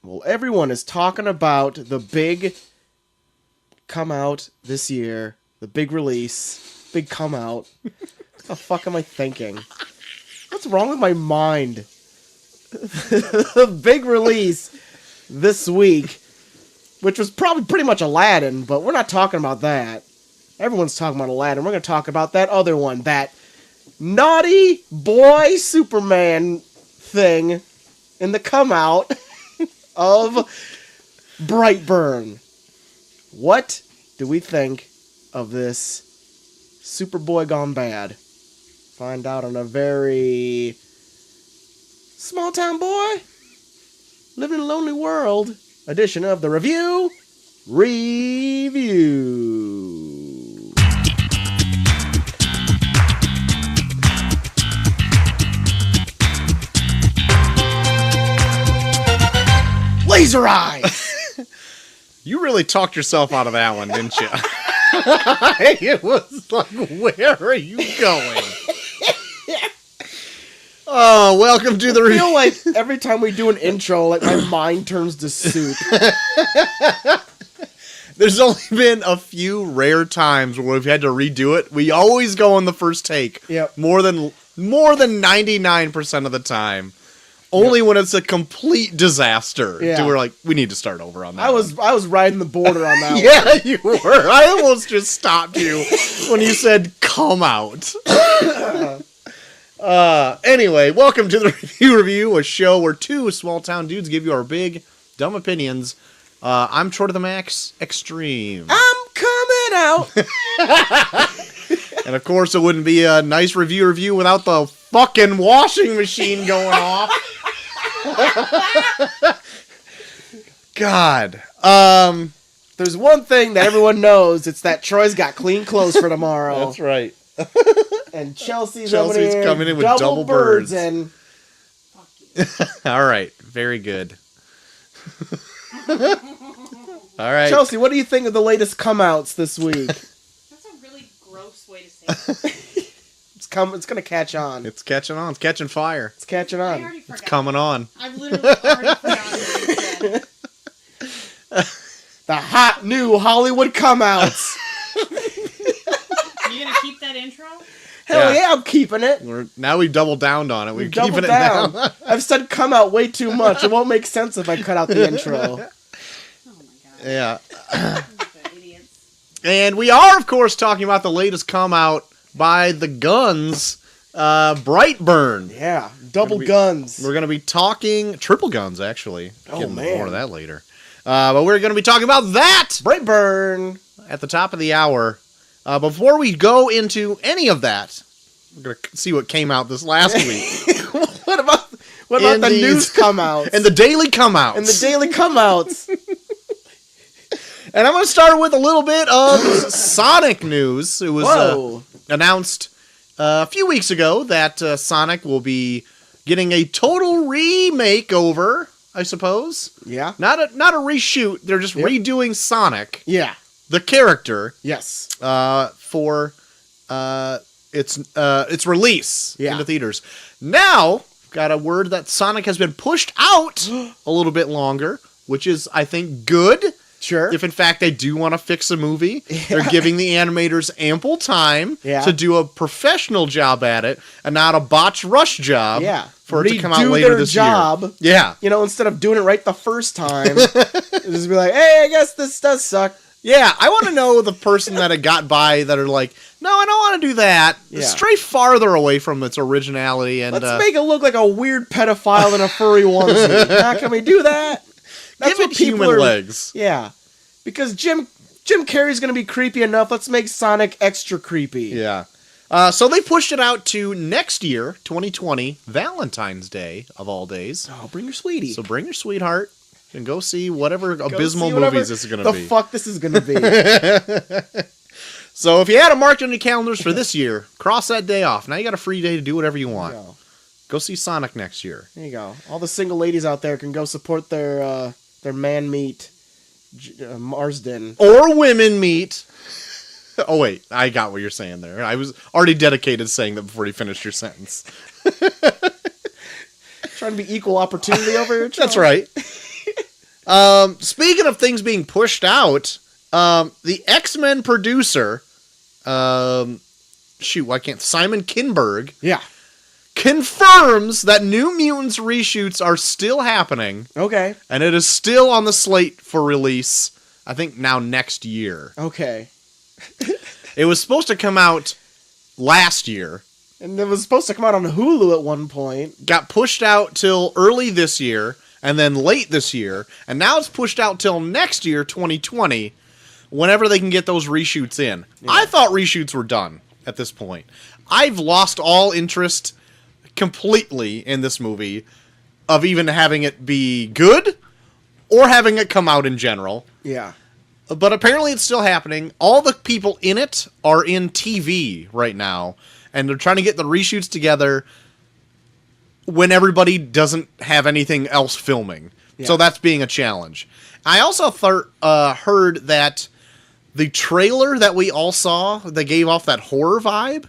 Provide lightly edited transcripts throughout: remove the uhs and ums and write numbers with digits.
Well, everyone is talking about the big come out this year. The big release. Big come out. What the fuck am I thinking? What's wrong with my mind? The big release this week, which was probably pretty much Aladdin, but we're not talking about that. Everyone's talking about Aladdin. We're going to talk about that other one. That naughty boy Superman thing in the come out of Brightburn. What do we think of this Superboy gone bad? Find out on a very small town boy living in a lonely world edition of the review. Laser eyes. You really talked yourself out of that one, didn't you? It was like, where are you going? Oh, welcome to the I feel like every time we do an intro, like my mind turns to soup. There's only been a few rare times where we've had to redo it. We always go on the first take. Yep. More than 99% of the time. Only when it's a complete disaster. Yeah. We're like, we need to start over on that. I was riding the border on that one. Yeah, you were. I almost just stopped you when you said come out. Anyway, welcome to the review, a show where two small town dudes give you our big, dumb opinions. I'm Troy to the Max Extreme. I'm coming out. And of course, it wouldn't be a nice review without the fucking washing machine going off. God. There's one thing that everyone knows. It's that Troy's got clean clothes for tomorrow. That's right. And Chelsea's coming in with double birds. And All right. Very good. All right. Chelsea, what do you think of the latest come-outs this week? That's a really gross way to say it. It's gonna catch on. It's catching on. It's catching fire. It's catching I on. already forgot. It's coming on. I've literally already forgotten what you said. The hot new Hollywood come-outs. You gonna keep that intro? Hell Yeah. yeah, I'm keeping it. Now we've doubled down on it. We're keeping Double it down. down. I've said come out way too much. It won't make sense if I cut out the intro. Oh my god. Yeah. The idiots. And we are, of course, talking about the latest come out by the Guns, Brightburn. Yeah, double guns. We're going to be talking triple guns, actually. Oh, Getting man. more of that later. But we're going to be talking about that Brightburn. at the top of the hour. Before we go into any of that, we're going to see what came out this last week. What about the Indies. news come-outs? And the daily come outs. And the daily come-outs. And I'm going to start with a little bit of Sonic news. It was Whoa. announced a few weeks ago that Sonic will be getting a total remake over, I suppose. Yeah. Not a reshoot. They're just Yep. redoing Sonic, Yeah. the character, Yes. for its release Yeah. into theaters. Now, got a word that Sonic has been pushed out a little bit longer, which is, I think, good. Sure. If in fact they do want to fix a movie, they're giving the animators ample time Yeah. to do a professional job at it and not a botch rush job Yeah. for it to come out Redo later their this job. year. Yeah. You know, instead of doing it right the first time, just be like, hey, I guess this does suck. Yeah, I want to know the person that it got by that are like, no, I don't want to do that. Yeah. Stray farther away from its originality. And Let's make it look like a weird pedophile in a furry onesie. How can we do that? give it human legs. Yeah. Because Jim Carrey's going to be creepy enough. Let's make Sonic extra creepy. Yeah. So they pushed it out to next year, 2020, Valentine's Day, of all days. Oh, bring your sweetie. So bring your sweetheart and go see whatever abysmal see whatever movies this is going to be. The fuck this is going to be. So if you had it marked on your calendars for this year, cross that day off. Now you got a free day to do whatever you want. Go see Sonic next year. There you go. All the single ladies out there can go support their man meat, Marsden. Or women meet. Oh, wait. I got what you're saying there. I was already dedicated saying that before you finished your sentence. Trying to be equal opportunity over here, That's Charles? right. Speaking of things being pushed out, the X-Men producer, Simon Kinberg, Yeah. confirms that New Mutants reshoots are still happening, Okay. and it is still on the slate for release, I think now next year. Okay. It was supposed to come out last year, And it was supposed to come out on Hulu at one point. got pushed out till early this year, and then late this year, and now it's pushed out till next year, 2020, whenever they can get those reshoots in. Yeah. I thought reshoots were done at this point. I've lost all interest completely in this movie of even having it be good or having it come out in general. Yeah. But apparently it's still happening. All the people in it are in TV right now, and they're trying to get the reshoots together when everybody doesn't have anything else filming. Yeah. So that's being a challenge. I also heard that the trailer that we all saw that gave off that horror vibe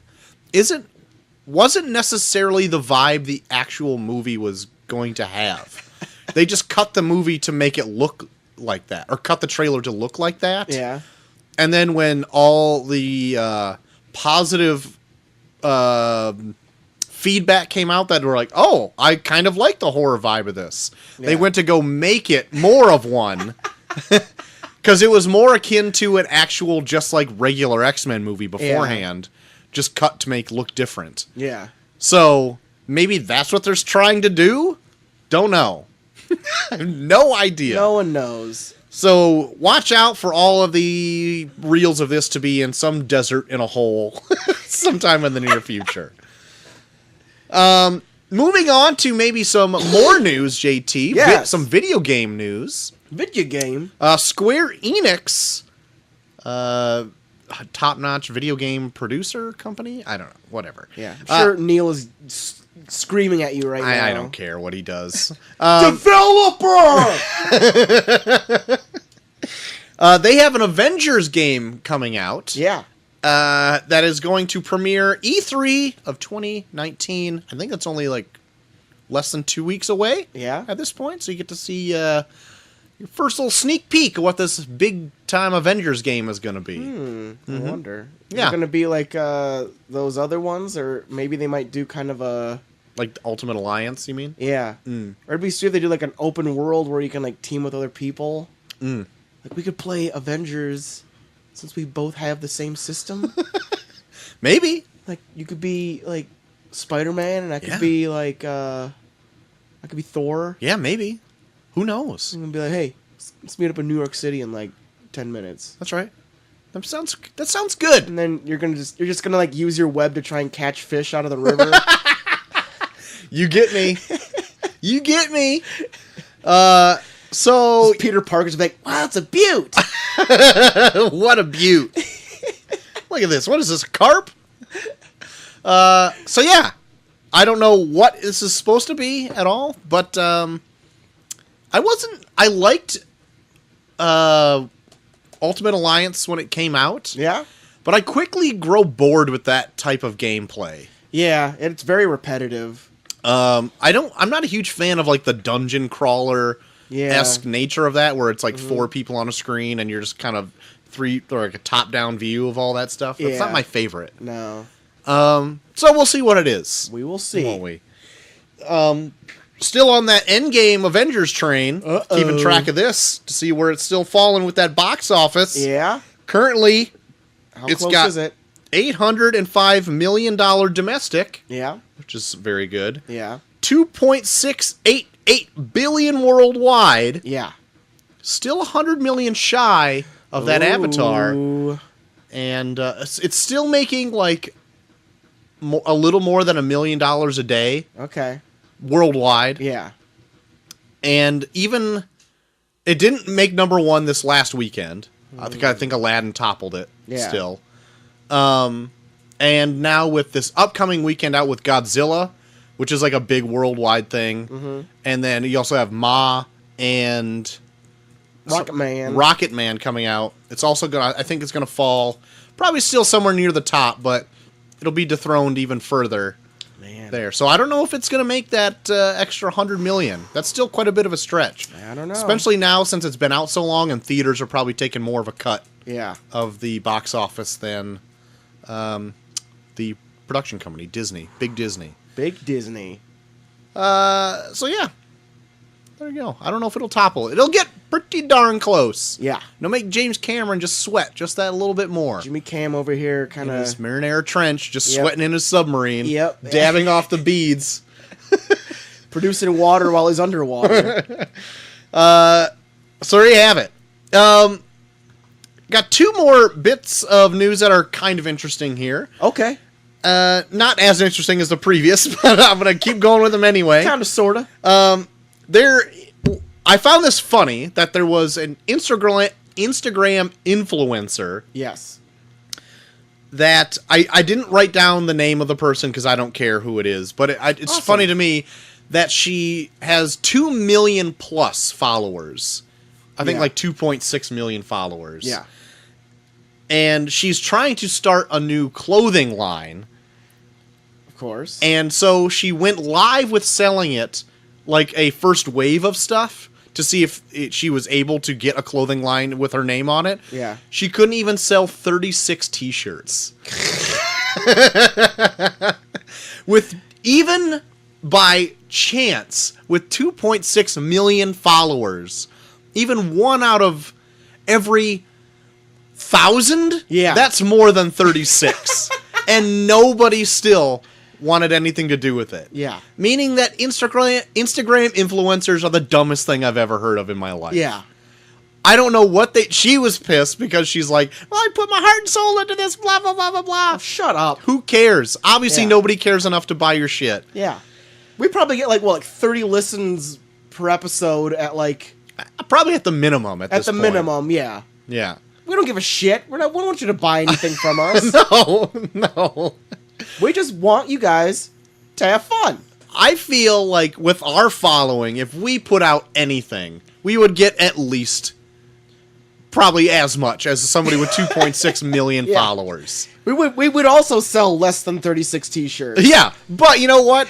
wasn't necessarily the vibe the actual movie was going to have. They just cut the movie to make it look like that, or cut the trailer to look like that. Yeah. And then when all the positive feedback came out that were like, oh, I kind of like the horror vibe of this. Yeah. They went to go make it more of one. Because it was more akin to an actual, just like regular X-Men movie beforehand, just cut to make look different. Yeah. So maybe that's what they're trying to do? Don't know. I have no idea. No one knows. So watch out for all of the reels of this to be in some desert in a hole sometime in the near future. Moving on to maybe some more news, JT. Yes. Some video game news. Video game. Square Enix, top-notch video game producer company? I don't know. Whatever. Yeah. I'm sure Neil is screaming at you right now. I don't care what he does. Developer! They have an Avengers game coming out. Yeah. That is going to premiere E3 of 2019. I think that's only like less than 2 weeks away. Yeah. At this point, so you get to see your first little sneak peek of what this big time Avengers game is going to be. I wonder. Is Yeah. it going to be like those other ones, or maybe they might do kind of a... Like the Ultimate Alliance, you mean? Yeah. Or it'd be sweet if they do like an open world where you can like team with other people. Like we could play Avengers since we both have the same system. Maybe. Like you could be like Spider-Man and I could Yeah. be like I could be Thor. Yeah, maybe. Who knows? And be like, hey, let's meet up in New York City in like 10 minutes. That's right. That sounds good. And then you're just gonna like use your web to try and catch fish out of the river. You get me. You get me. So Peter Parker's like, wow, it's a beaut. what a beaut. Look at this. What is this, a carp? So yeah. I don't know what this is supposed to be at all, but I liked Ultimate Alliance when it came out, Yeah? but I quickly grow bored with that type of gameplay. Yeah, it's very repetitive. I'm not a huge fan of like the dungeon crawler esque nature of that, where it's like 4 people on a screen and you're just kind of like a top down view of all that stuff. That's not Yeah. my favorite. No. So we'll see what it is. We will see. Won't we? Still on that Endgame Avengers train, keeping track of this to see where it's still falling with that box office. Yeah? Currently, How it's close got is it? $805 million domestic, Yeah? which is very good. Yeah. 2.688 billion worldwide. Yeah. Still 100 million shy of that Avatar, Ooh. and it's still making like a little more than $1 million a day Okay. worldwide. Yeah. And even it didn't make number 1 this last weekend. I think Aladdin toppled it. Yeah. Still. And now with this upcoming weekend out with Godzilla, which is like a big worldwide thing, and then you also have Ma and Rocket Man coming out. It's also I think it's gonna fall probably still somewhere near the top, but it'll be dethroned even further Man. there. So I don't know if it's going to make that extra 100 million. That's still quite a bit of a stretch. I don't know. Especially now since it's been out so long and theaters are probably taking more of a cut Yeah. of the box office than the production company, Disney. Big Disney. Big Disney. So yeah. There you go. I don't know if it'll topple. It'll get pretty darn close. Yeah. It'll make James Cameron just sweat just that little bit more. Jimmy Cam over here kind In his of marinara trench, just Yep. sweating in his submarine. Yep. Dabbing off the beads. producing water while he's underwater. So there you have it. Got two more bits of news that are kind of interesting here. Okay. Not as interesting as the previous, but I'm going to keep going with them anyway. Kind of, sort of. I found this funny that there was an Instagram influencer Yes. that I didn't write down the name of the person because I don't care who it is, but it's Awesome. funny to me that she has 2 million plus followers. I think Yeah. like 2.6 million followers. Yeah. And she's trying to start a new clothing line. Of course. And so she went live with selling it, like a first wave of stuff, to see if she was able to get a clothing line with her name on it. Yeah. She couldn't even sell 36 t-shirts. With even by chance, with 2.6 million followers, even one out of every 1,000, Yeah. that's more than 36. And nobody still wanted anything to do with it. Yeah. Meaning that Instagram influencers are the dumbest thing I've ever heard of in my life. Yeah. I don't know what she was pissed because she's like, well, I put my heart and soul into this, blah, blah, blah, blah, blah. Oh, shut up. Who cares? Obviously, Yeah. nobody cares enough to buy your shit. Yeah. We probably get like 30 listens per episode at like Probably at the minimum at this the point. minimum, yeah. Yeah. We don't give a shit. We don't want you to buy anything from us. No. We just want you guys to have fun. I feel like with our following, if we put out anything, we would get at least probably as much as somebody with 2.6 million Yeah. followers. We would also sell less than 36 t-shirts. Yeah, but you know what?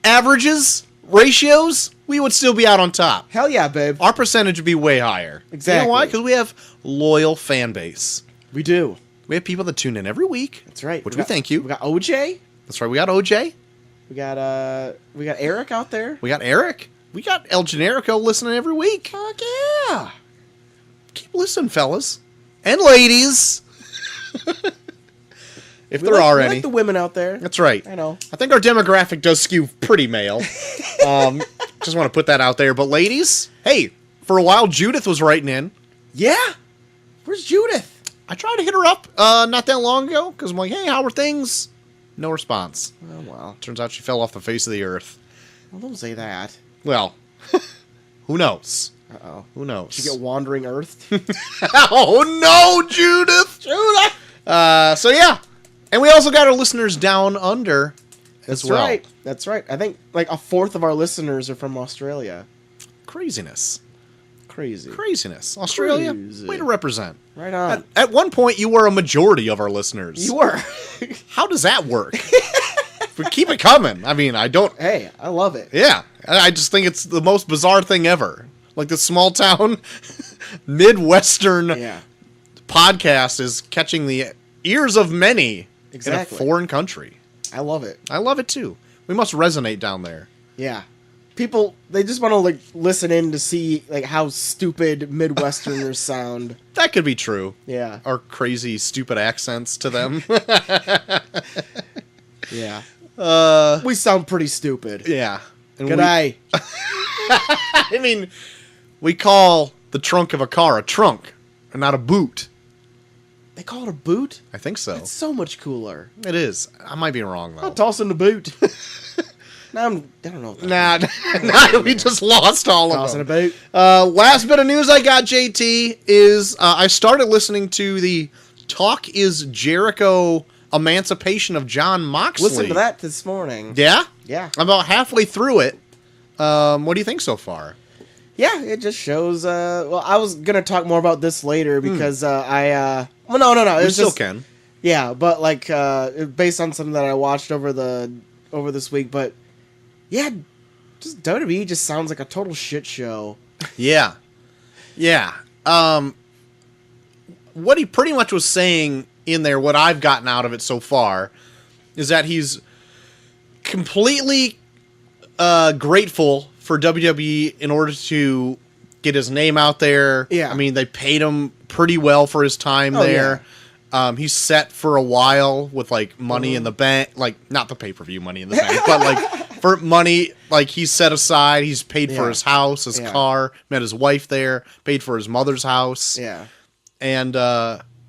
Averages, ratios, we would still be out on top. Hell yeah, babe. Our percentage would be way higher. You Exactly. know why? Because we have loyal fan base. We do. We have people that tune in every week. That's right. Which we thank you. We got OJ. That's right. We got OJ. We got Eric out there. We got Eric. We got El Generico listening every week. Fuck yeah. Keep listening, fellas. And ladies. If We there are we any. like the women out there. That's right. I know. I think our demographic does skew pretty male. Just want to put that out there. But ladies, hey, for a while Judith was writing in. Yeah. Where's Judith? I tried to hit her up not that long ago because I'm like, hey, how are things? No response. Oh well. Turns out she fell off the face of the earth. Well, don't say that. Well, who knows? Uh-oh. Who knows? Did you get wandering earth? Oh no, Judith! Judith! So yeah. And we also got our listeners down under as That's well. right. That's right. I think like a fourth of our listeners are from Australia. Craziness. Crazy. Craziness. Australia, Crazy. way to represent. Right on. At one point, you were a majority of our listeners. You were. How does that work? But keep it coming. I mean, I don't... Hey, I love it. Yeah. I just think it's the most bizarre thing ever. Like this small town, Midwestern Yeah. podcast is catching the ears of many Exactly. in a foreign country. I love it. I love it too. We must resonate down there. Yeah. People, they just want to like listen in to see like how stupid Midwesterners sound. That could be true. Yeah. Our crazy, stupid accents to them. Yeah. uh, We sound pretty stupid. yeah. And Good eye. I mean, we call the trunk of a car a trunk and not a boot. They call it a boot? I think so. That's so much cooler. It is. I might be wrong, though. I'll toss in the boot. Now I don't know. What that Nah, we just lost all of tossing a them. boot. Last bit of news I got, JT, is I started listening to the Talk is Jericho Emancipation of John Moxley. Listen to that this morning. Yeah? Yeah. I'm about halfway through it. What do you think so far? Yeah, it just shows. Well, I was gonna talk more about this later because well, no. We It's still just, can. Yeah, but like based on something that I watched over over this week, but yeah, just WWE just sounds like a total shit show. Yeah. Yeah. What he pretty much was saying in there, what I've gotten out of it so far, is that he's completely grateful for WWE in order to get his name out there. Yeah. I mean, they paid him pretty well for his time there. He's set for a while with like money in the bank, like not the pay-per-view money in the bank, but like for money, like he's set aside. He's paid for his house, his car, met his wife there, paid for his mother's house. Yeah. And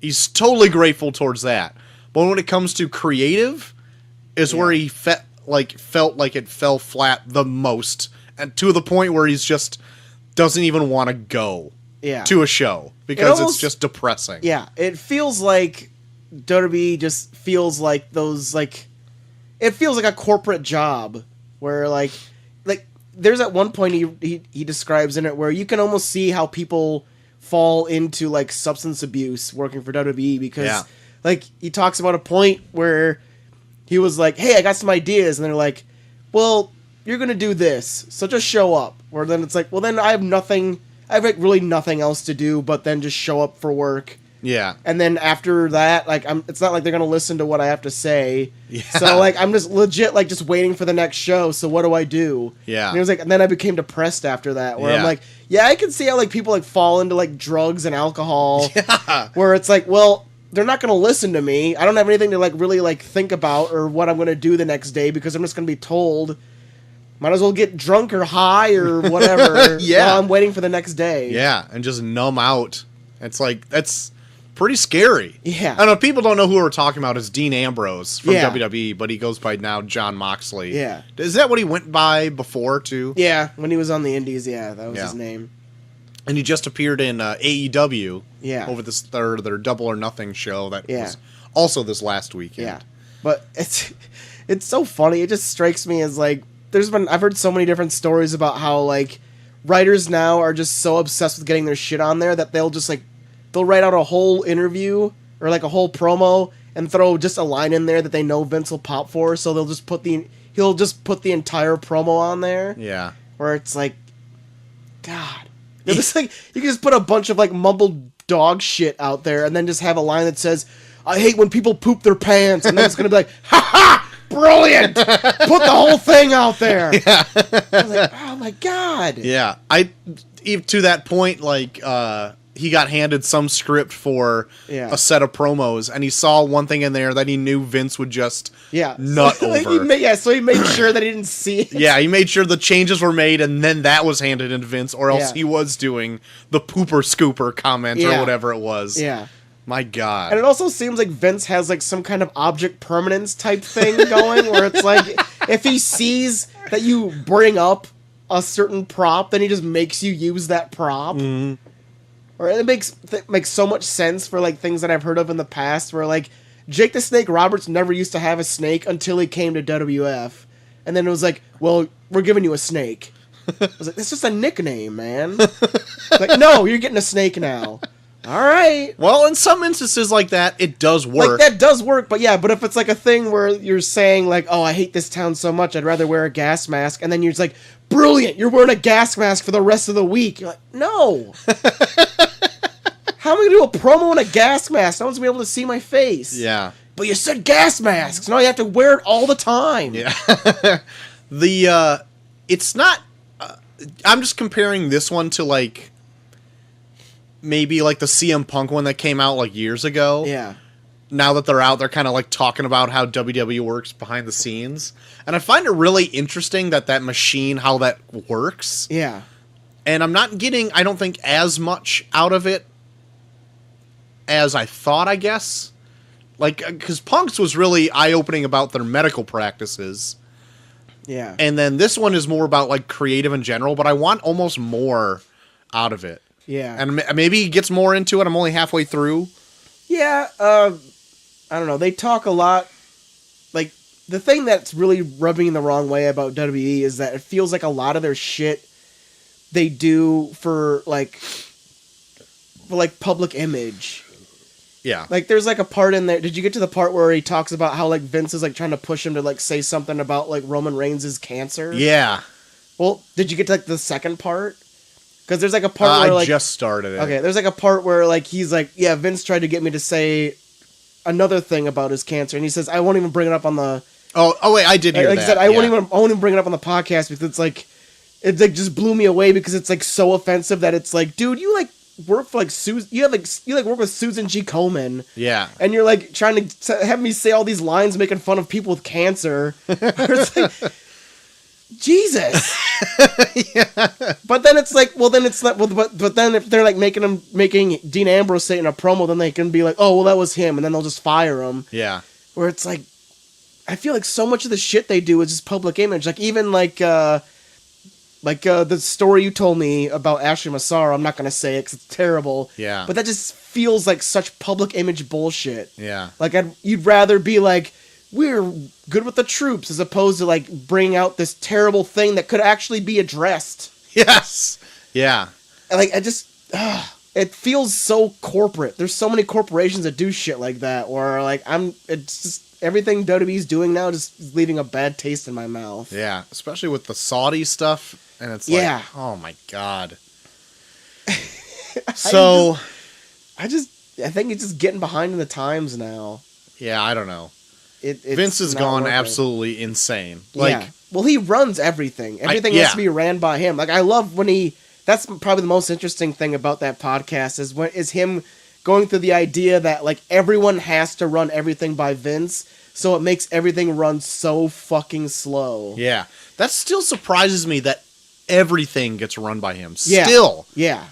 he's totally grateful towards that. But when it comes to creative, is where he felt like it fell flat the most, and to the point where he's just doesn't even want to go to a show because it's just depressing. Yeah, it feels like WWE just feels like those it feels like a corporate job where like there's at one point he describes in it where you can almost see how people fall into like substance abuse working for WWE because like he talks about a point where he was like, hey, I got some ideas, and they're like, well, you're gonna do this, so just show up. Or then it's like, well, then I have like really nothing else to do but then just show up for work. Yeah. And then after that, like it's not like they're gonna listen to what I have to say. Yeah. So like I'm just legit like just waiting for the next show. So what do I do? Yeah. And it was like, and then I became depressed after that, where I'm Yeah. like, yeah, I can see how like people like fall into like drugs and alcohol. Yeah. Where it's like, well, they're not gonna listen to me. I don't have anything to like really like think about or what I'm gonna do the next day because I'm just gonna be told. Might as well get drunk or high or whatever. While I'm waiting for the next day. Yeah, and just numb out. It's like, that's pretty scary. Yeah. I don't know, people don't know who we're talking about. It's Dean Ambrose from WWE, but he goes by now John Moxley. Yeah. Is that what he went by before, too? Yeah, when he was on the Indies, that was his name. And he just appeared in AEW. Yeah. Over their Double or Nothing show that was also this last weekend. Yeah. But it's so funny. It just strikes me as like I've heard so many different stories about how like writers now are just so obsessed with getting their shit on there that they'll write out a whole interview or like a whole promo and throw just a line in there that they know Vince will pop for, so he'll just put the entire promo on there. Yeah. Where it's like, God. It's like you can just put a bunch of like mumbled dog shit out there and then just have a line that says, I hate when people poop their pants, and then it's gonna be like, ha ha! Brilliant! Put the whole thing out there. Yeah. I was like, oh my God. Yeah. To that point, like, he got handed some script for a set of promos, and he saw one thing in there that he knew Vince would just nut over. So he made sure that he didn't see it. Yeah, he made sure the changes were made, and then that was handed into Vince, or else he was doing the pooper scooper comment or whatever it was. Yeah. My God. And it also seems like Vince has like some kind of object permanence type thing going, where it's like, if he sees that you bring up a certain prop, then he just makes you use that prop. Mm-hmm. Or it makes so much sense for like things that I've heard of in the past, where like Jake the Snake Roberts never used to have a snake until he came to WWF, and then it was like, well, we're giving you a snake. I was like, it's just a nickname, man. Like, no, you're getting a snake now. All right. Well, in some instances like that, it does work. Like, that does work, but if it's like a thing where you're saying like, oh, I hate this town so much, I'd rather wear a gas mask, and then you're just like, brilliant, you're wearing a gas mask for the rest of the week. You're like, no. How am I going to do a promo in a gas mask? No one's going to be able to see my face. Yeah. But you said gas masks. Now you have to wear it all the time. Yeah. It's not, I'm just comparing this one to like, maybe like the CM Punk one that came out like years ago. Yeah. Now that they're out, they're kind of like talking about how WWE works behind the scenes. And I find it really interesting that machine, how that works. Yeah. And I'm not getting, I don't think, as much out of it as I thought, I guess. Like, because Punk's was really eye-opening about their medical practices. Yeah. And then this one is more about like creative in general, but I want almost more out of it. Yeah. And maybe he gets more into it. I'm only halfway through. Yeah. I don't know. They talk a lot. Like, the thing that's really rubbing the wrong way about WWE is that it feels like a lot of their shit they do for public image. Yeah. Like, there's like a part in there. Did you get to the part where he talks about how like Vince is like trying to push him to like say something about like Roman Reigns' cancer? Yeah. Well, did you get to like the second part? Because there's like a part where I like just started it. okay, there's like a part where like he's like, yeah, Vince tried to get me to say another thing about his cancer, and he says I won't even bring it up on the. Oh wait, I did hear like that. I said, I won't even bring it up on the podcast because it's like just blew me away because it's like so offensive that it's like, dude, you like work for like Susan, you work with Susan G. Komen, Yeah. and you're like trying to have me say all these lines making fun of people with cancer. It's like, Jesus. Yeah. But then it's like, well, then it's not. Well, but then if they're like making Dean Ambrose say it in a promo, then they can be like, oh, well, that was him, and then they'll just fire him. Yeah. Where it's like, I feel like so much of the shit they do is just public image. Like even like the story you told me about Ashley Massaro. I'm not gonna say it because it's terrible. Yeah. But that just feels like such public image bullshit. Yeah. Like you'd rather be like, we're good with the troops as opposed to like bringing out this terrible thing that could actually be addressed. Yes. Yeah. And like it feels so corporate. There's so many corporations that do shit like that where like it's just everything WWE's doing now just is leaving a bad taste in my mouth. Yeah. Especially with the Saudi stuff. And it's Yeah. like, oh my God. So, I think it's just getting behind in the times now. yeah, I don't know. It's Vince has not gone working. absolutely insane. Like, yeah. Well, he runs everything. Everything yeah. has to be ran by him. Like I love when that's probably the most interesting thing about that podcast is him going through the idea that like everyone has to run everything by Vince, so it makes everything run so fucking slow. yeah. That still surprises me that everything gets run by him. Yeah. Still. Yeah.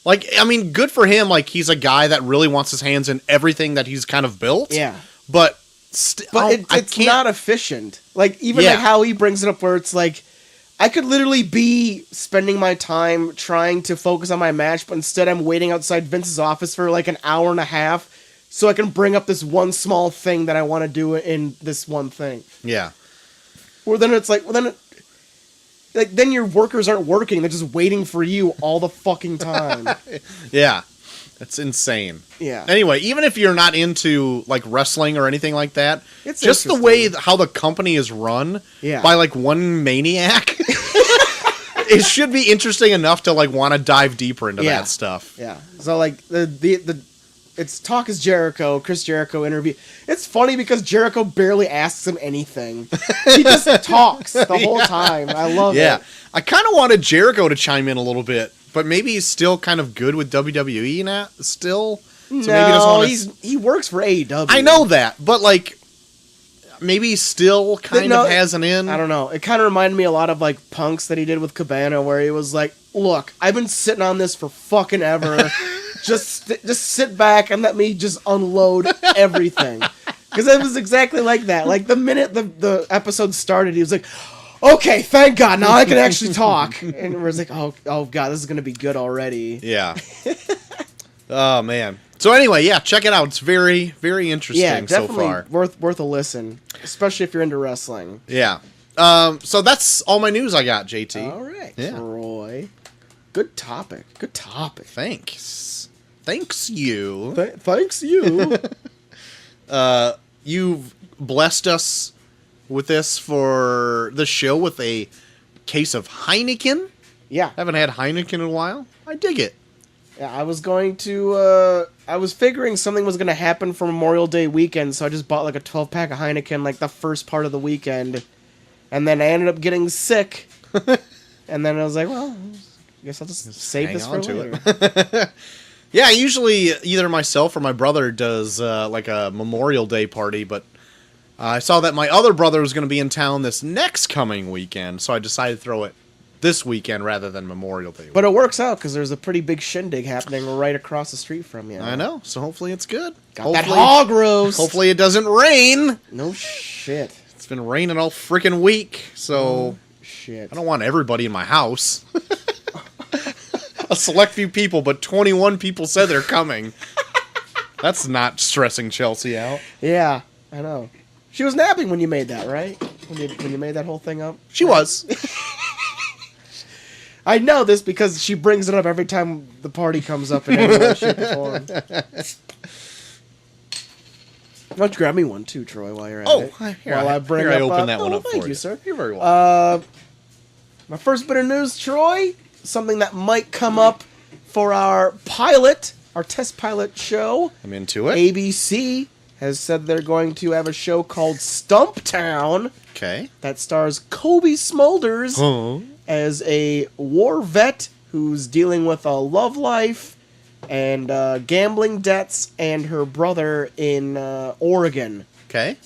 Like, I mean, good for him. Like, he's a guy that really wants his hands in everything that he's kind of built. Yeah. But It's not efficient. Like, even Yeah. like how he brings it up where it's like, I could literally be spending my time trying to focus on my match, but instead I'm waiting outside Vince's office for like an hour and a half so I can bring up this one small thing that I want to do in this one thing. Yeah. Or then it's like, then your workers aren't working. They're just waiting for you all the fucking time. Yeah. That's insane. Yeah. Anyway, even if you're not into like wrestling or anything like that, It's just the interesting. way how the company is run Yeah. by like one maniac, it should be interesting enough to like want to dive deeper into Yeah. that stuff. Yeah. So like it's Talk is Jericho, Chris Jericho interview. It's funny because Jericho barely asks him anything. He just talks the whole time. I love Yeah. it. I kind of wanted Jericho to chime in a little bit, but maybe he's still kind of good with WWE now. Still, so maybe he doesn't No, wanna he works for AEW. I know that, but like, maybe he still kind of has an in. I don't know. It kind of reminded me a lot of like Punks that he did with Cabana, where he was like, "Look, I've been sitting on this for fucking ever. just sit back and let me just unload everything." Because it was exactly like that. Like the minute the episode started, he was like, "Okay, thank God, now I can actually talk." And it was like, "Oh God, this is gonna be good already." Yeah. Oh man. So anyway, yeah, check it out. It's very, very interesting Yeah, so definitely far. worth a listen, especially if you're into wrestling. Yeah. So that's all my news I got, JT. All right, Yeah. Troy. Good topic. Good topic. Thanks. Thanks you. Thanks you. You've blessed us with this for the show with a case of Heineken. Yeah. Haven't had Heineken in a while. I dig it. Yeah, I was going to, I was figuring something was going to happen for Memorial Day weekend, so I just bought like a 12-pack of Heineken like the first part of the weekend. And then I ended up getting sick. And then I was like, well, I guess I'll just save hang this for on to later. it. Yeah, usually either myself or my brother does like a Memorial Day party, but I saw that my other brother was going to be in town this next coming weekend, so I decided to throw it this weekend rather than Memorial Day. But it works out because there's a pretty big shindig happening right across the street from you. I know, so hopefully it's good. Got that hog roast. Hopefully it doesn't rain. No shit. It's been raining all freaking week, so Shit. I don't want everybody in my house. A select few people, but 21 people said they're coming. That's not stressing Chelsea out. Yeah, I know. She was napping when you made that, right? When you made that whole thing up? She was. I know this because she brings it up every time the party comes up in any way, shape, or form. Why don't you grab me one too, Troy, while you're at Oh, it? here, While I bring here I up, open that one up thank for you, sir. You're very welcome. My first bit of news, Troy, something that might come up for our test pilot show. I'm into it. ABC has said they're going to have a show called Stumptown Okay. that stars Kobe Smulders as a war vet who's dealing with a love life and gambling debts and her brother in Oregon. Okay.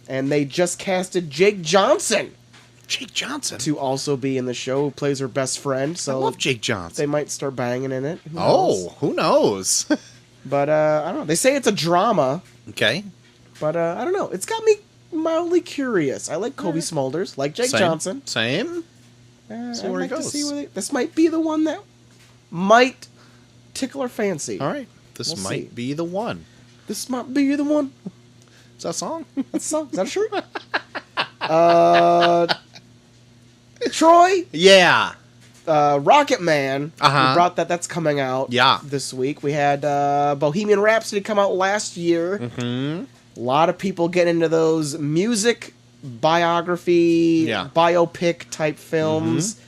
And they just casted Jake Johnson Jake Johnson. to also be in the show, who plays her best friend. I So love Jake Johnson. they might start banging in it. Who knows? Who knows? But I don't know. They say it's a drama, Okay. but I don't know. It's got me mildly curious. I like Kobe Smulders, like Jake Johnson. Same. I'd where he like to goes. see this might be the one that might tickle our fancy. All right. This We'll might see. be the one. This might be the one. Is that a song? That's a song. Is that true? Troy, Yeah. Rocket Man. Uh-huh. We brought that's coming out. Yeah. This week we had Bohemian Rhapsody come out last year. Hmm. A lot of people get into those music biography, Yeah. biopic type films,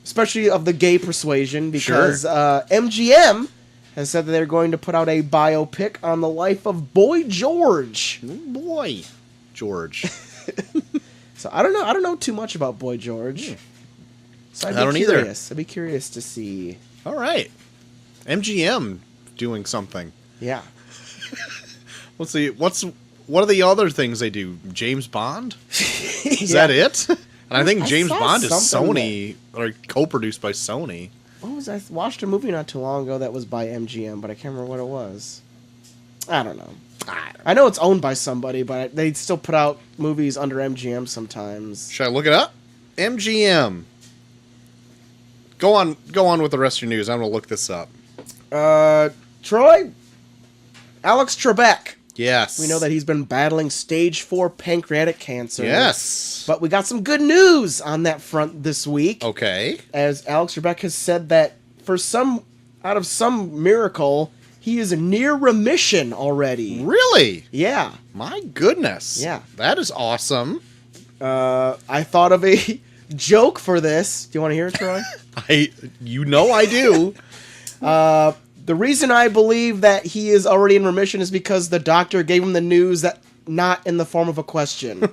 especially of the gay persuasion, because MGM has said that they're going to put out a biopic on the life of Boy George. Boy, George. So I don't know. I don't know too much about Boy George. So I'd I don't be either. curious. I'd be curious to see. All right. MGM doing something. Yeah. Let's see. What are the other things they do? James Bond? Is Yeah. that it? And I think I James saw Bond is something Sony, or co-produced by Sony. What was I watched a movie not too long ago that was by MGM, but I can't remember what it was. I don't know. I know it's owned by somebody, but they still put out movies under MGM sometimes. Should I look it up? MGM. Go on with the rest of your news. I'm gonna look this up. Troy, Alex Trebek. Yes. We know that he's been battling stage 4 pancreatic cancer. Yes. But we got some good news on that front this week. Okay. As Alex Trebek has said that out of some miracle, he is near remission already. Really? Yeah. My goodness. Yeah. That is awesome. I thought of a joke for this. Do you want to hear it, Troy? I do. The reason I believe that he is already in remission is because the doctor gave him the news that not in the form of a question.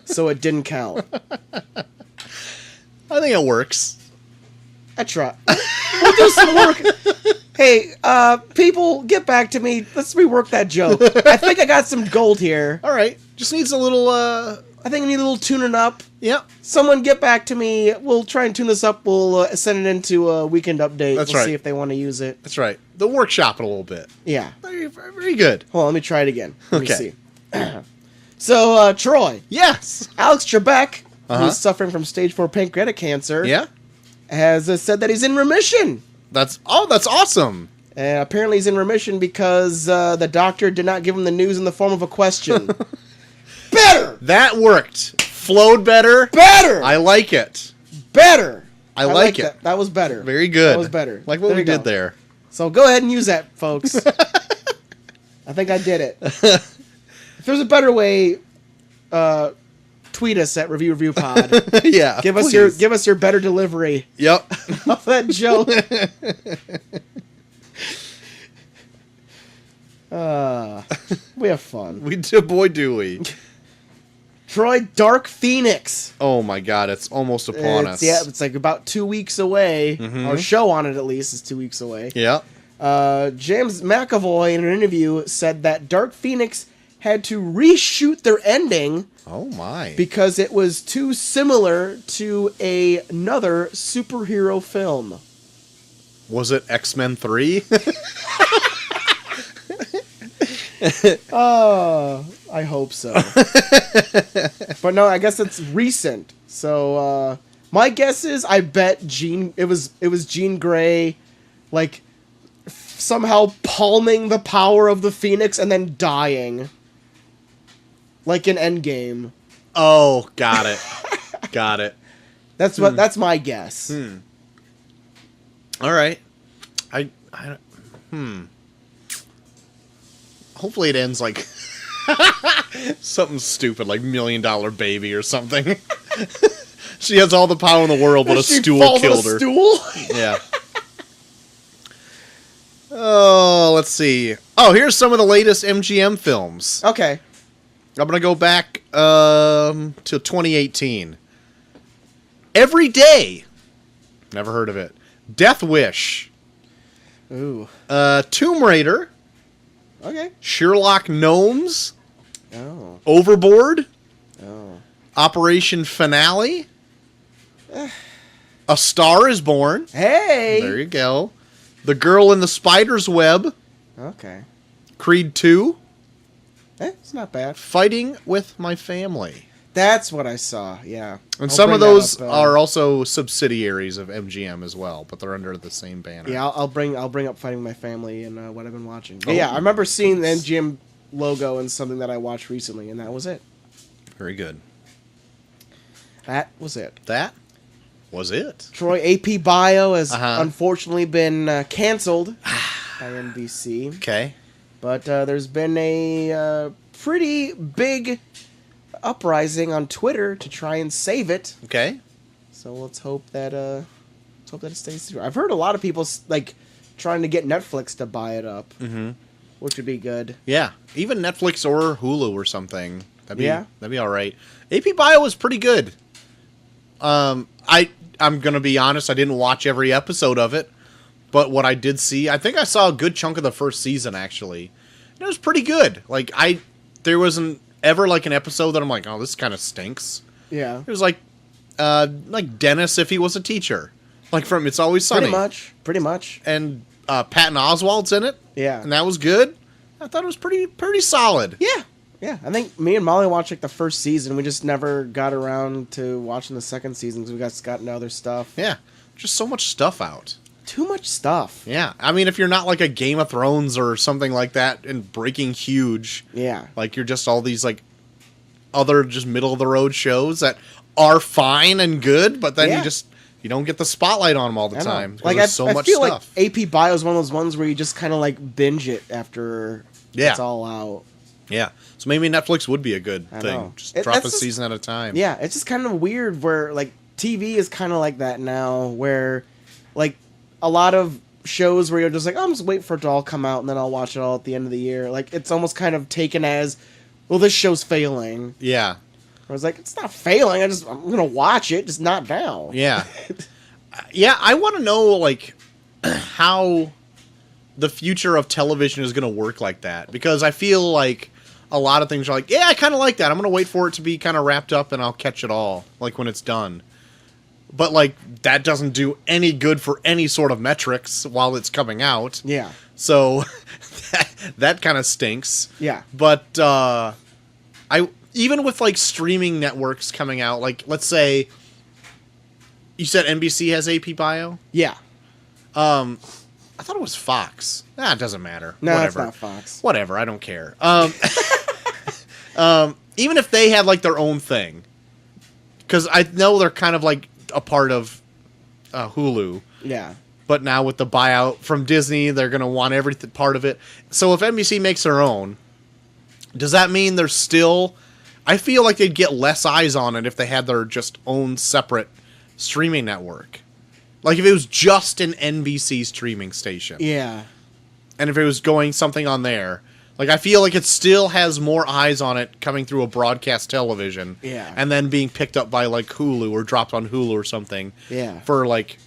So it didn't count. I think it works. I try. We'll do some work. Hey, people, get back to me. Let's rework that joke. I think I got some gold here. All right. Just needs a little. I think I need a little tuning up. Yeah. Someone get back to me. We'll try and tune this up. We'll send it into a weekend update. That's we'll right. see if they want to use it. That's right. The workshop it a little bit. Yeah. Very, very good. Hold on, let me try it again. Let me Okay. see. So, Troy, Yes. Alex Trebek, Uh-huh. who's suffering from stage 4 pancreatic cancer, Yeah. has said that he's in remission. That's awesome. And apparently he's in remission because the doctor did not give him the news in the form of a question. Better! That worked. Flowed better. Better! I like it. Better! I like it. That. That was better. Very good. That was better. Like what There we you go. did there. So go ahead and use that, folks. I think I did it. If there's a better way, tweet us at ReviewReviewPod. Yeah. Give please. us your better delivery Yep. of that joke. We have fun. We do, boy, do we. Troy, Dark Phoenix. Oh my God! It's almost upon us. Yeah, it's like about 2 weeks away. Our show on it, at least, is 2 weeks away. Yeah. James McAvoy, in an interview, said that Dark Phoenix had to reshoot their ending Oh my. because it was too similar to another superhero film. Was it X-Men 3? I hope so. But no, I guess it's recent. So my guess is I bet it was Jean Grey, like somehow palming the power of the Phoenix and then dying. Like in Endgame. Oh, got it. Got it. That's my guess. All right. Hopefully it ends like Something stupid like $1 Million Baby or something. She has all the power in the world, but a She stool falls on killed a her. Stool? Yeah. Oh, let's see. Oh, here's some of the latest MGM films. Okay. I'm gonna go back to 2018. Every Day. Never heard of it. Death Wish. Ooh. Tomb Raider. Okay. Sherlock Gnomes. Oh. Overboard. Oh. Operation Finale. A Star is Born. Hey. There you go. The Girl in the Spider's Web. Okay. Creed 2. It's not bad. Fighting with My Family. That's what I saw. Yeah. And I'll some of bring that those up, are also subsidiaries of MGM as well, but they're under the same banner. Yeah, I'll bring up Fighting My Family and what I've been watching. But Oh, yeah, I remember seeing the nice. MGM logo in something that I watched recently, and that was it. Very good. That was it. That was it. Troy, AP Bio has Uh-huh. unfortunately been canceled by NBC, Okay. but there's been a pretty big uprising on Twitter to try and save it. Okay. So let's hope that it stays through. I've heard a lot of people like trying to get Netflix to buy it up, which would be good. Yeah. Even Netflix or Hulu or something. That'd be all right. AP Bio was pretty good. I'm gonna be honest, I didn't watch every episode of it, but what I did see, I think I saw a good chunk of the first season actually. And it was pretty good. Like there wasn't ever like an episode that I'm like, oh, this kind of stinks. Yeah. It was like Dennis if he was a teacher, like from It's Always Sunny. Pretty much. And Patton Oswalt's in it. Yeah. And that was good. I thought it was pretty solid. Yeah. Yeah. I think me and Molly watched like the first season. We just never got around to watching the second season because we got into other stuff. Yeah. Just so much stuff out. Too much stuff. Yeah. I mean, if you're not like a Game of Thrones or something like that and breaking huge, Yeah. like you're just all these like other just middle of the road shows that are fine and good, but then Yeah. you don't get the spotlight on them all the I know. time. 'Cause Like there's so I much feel stuff. like AP Bio is one of those ones where you just kind of like binge it after Yeah. it's all out. Yeah. So maybe Netflix would be a good I thing. know. Just It- drop that's a just- season at a time. Yeah, it's just kind of weird where like TV is kind of like that now, where like a lot of shows where you're just like, oh, I'm just waiting for it to all come out and then I'll watch it all at the end of the year. Like it's almost kind of taken as, well, this show's failing. Yeah. I was like, it's not failing. I'm gonna watch it, just not now. Yeah. Yeah, I want to know like how the future of television is going to work like that, because I feel like a lot of things are like, yeah, I kind of like that. I'm going to wait for it to be kind of wrapped up and I'll catch it all like when it's done. But like that doesn't do any good for any sort of metrics while it's coming out. Yeah. So that kind of stinks. Yeah. But I even with like streaming networks coming out, like let's say you said NBC has AP Bio. Yeah. I thought it was Fox. Nah, it doesn't matter. No, Whatever. it's not Fox. Whatever. I don't care. Even if they had like their own thing, because I know they're kind of like a part of Hulu. Yeah. But now with the buyout from Disney, they're going to want every part of it. So if NBC makes their own, does that mean there's still... I feel like they'd get less eyes on it if they had their just own separate streaming network. Like if it was just an NBC streaming station. Yeah. And if it was going something on there. Like I feel like it still has more eyes on it coming through a broadcast television. Yeah. And then being picked up by like Hulu or dropped on Hulu or something. Yeah. For like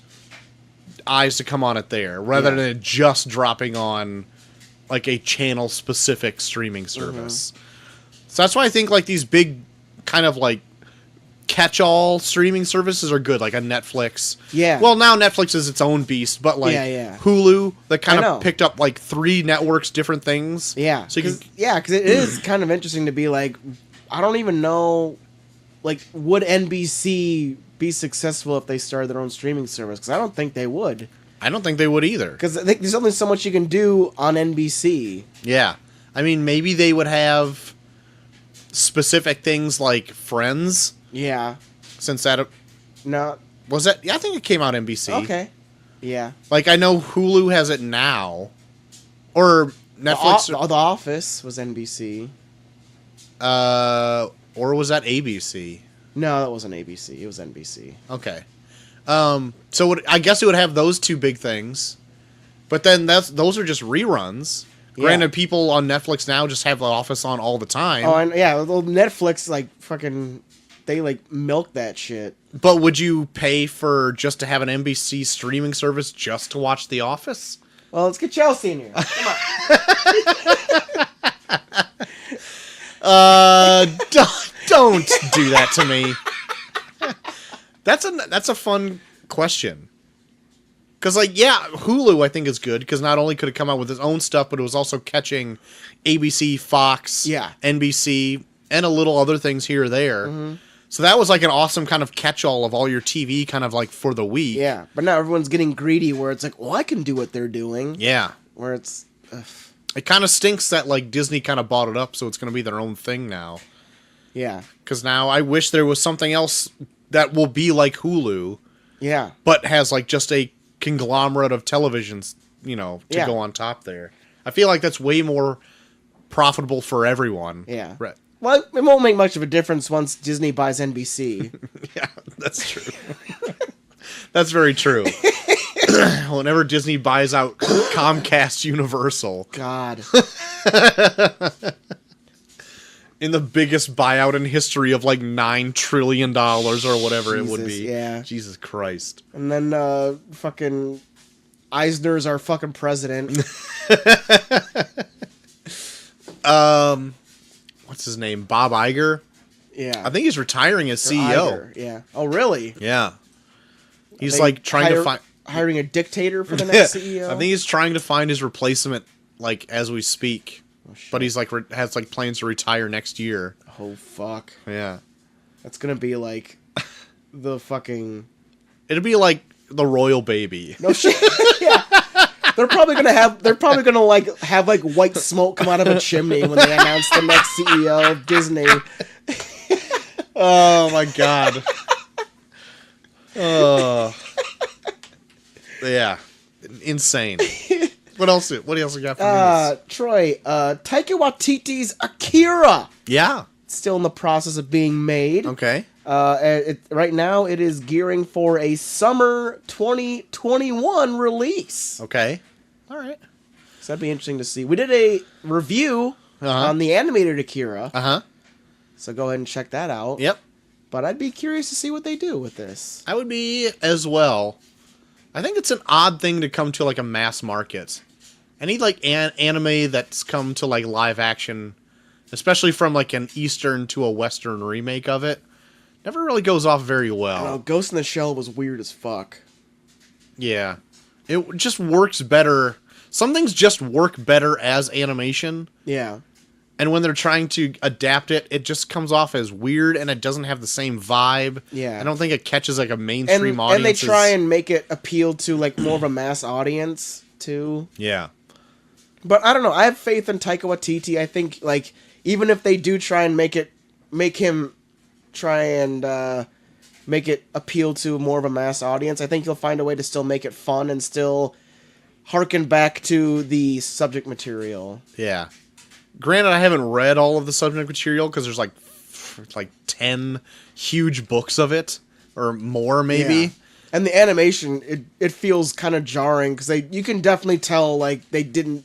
eyes to come on it there, rather than it just dropping on like a channel specific streaming service. So that's why I think like these big kind of like catch-all streaming services are good, like a Netflix. Yeah. Well, now Netflix is its own beast, but like Yeah. Hulu that kind I know. of picked up like 3 networks, different things. Yeah. So you can, because it is kind of interesting to be like, I don't even know, like, would NBC be successful if they started their own streaming service? Because I don't think they would. I don't think they would either. Because I think there's only so much you can do on NBC. Yeah. I mean, maybe they would have specific things like Friends, Yeah. since that No. was that. Yeah, I think it came out NBC. Okay. Yeah. Like I know Hulu has it now, or Netflix. The Office was NBC. Or was that ABC? No, that wasn't ABC. It was NBC. Okay. So I guess it would have those two big things, but then those are just reruns. Yeah. Granted, people on Netflix now just have The Office on all the time. Oh, and yeah, well, Netflix like fucking they like milk that shit. But would you pay for just to have an NBC streaming service just to watch The Office? Well, let's get Chelsea in here. Come on. Don't do that to me. That's a fun question. Because, like, yeah, Hulu, I think, is good, because not only could it come out with its own stuff, but it was also catching ABC, Fox, Yeah. NBC, and a little other things here or there. Mm-hmm. So that was, like, an awesome kind of catch-all of all your TV kind of, like, for the week. Yeah, but now everyone's getting greedy where it's like, well, I can do what they're doing. Yeah. Where it's... It kind of stinks that, like, Disney kind of bought it up, so it's going to be their own thing now. Yeah. Because now I wish there was something else that will be like Hulu, Yeah. but has, like, just a conglomerate of televisions, to Yeah. go on top there. I feel like that's way more profitable for everyone. Yeah. Right. Well, it won't make much of a difference once Disney buys NBC. Yeah, that's true. That's very true. Whenever Disney buys out Comcast Universal. God. In the biggest buyout in history of like $9 trillion or whatever it would be. Yeah. Jesus Christ. And then fucking Eisner's our fucking president. What's his name? Bob Iger? Yeah. I think he's retiring as CEO. Iger, yeah. Oh, really? Yeah. He's They like trying to find hiring a dictator for the next CEO. I think he's trying to find his replacement like as we speak. But he's like has like plans to retire next year. Oh fuck. Yeah. That's going to be like the fucking It'd be like the royal baby. No shit. Yeah. They're probably gonna like have like white smoke come out of a chimney when they announce the next CEO of Disney. Oh my god. Oh. Yeah. Insane. What else you got for me? Troy, Taika Waititi's Akira. Yeah. Still in the process of being made. Okay. Right now it is gearing for a summer 2021 release. Okay. All right. So that'd be interesting to see. We did a review on the animated Akira. Uh-huh. So go ahead and check that out. Yep. But I'd be curious to see what they do with this. I would be as well. I think it's an odd thing to come to like a mass market. Any like anime that's come to like live action, especially from like an Eastern to a Western remake of it, never really goes off very well. I know, Ghost in the Shell was weird as fuck. Yeah. It just works better. Some things just work better as animation. Yeah. And when they're trying to adapt it, it just comes off as weird and it doesn't have the same vibe. Yeah. I don't think it catches like a mainstream audience. And they try and make it appeal to like more of a mass audience too. Yeah. But I don't know. I have faith in Taika Waititi. I think like even if they do try and make it appeal to more of a mass audience, I think he'll find a way to still make it fun and still harken back to the subject material. Yeah. Granted, I haven't read all of the subject material because there's like 10 huge books of it or more maybe. Yeah. And the animation, it feels kind of jarring because you can definitely tell like they didn't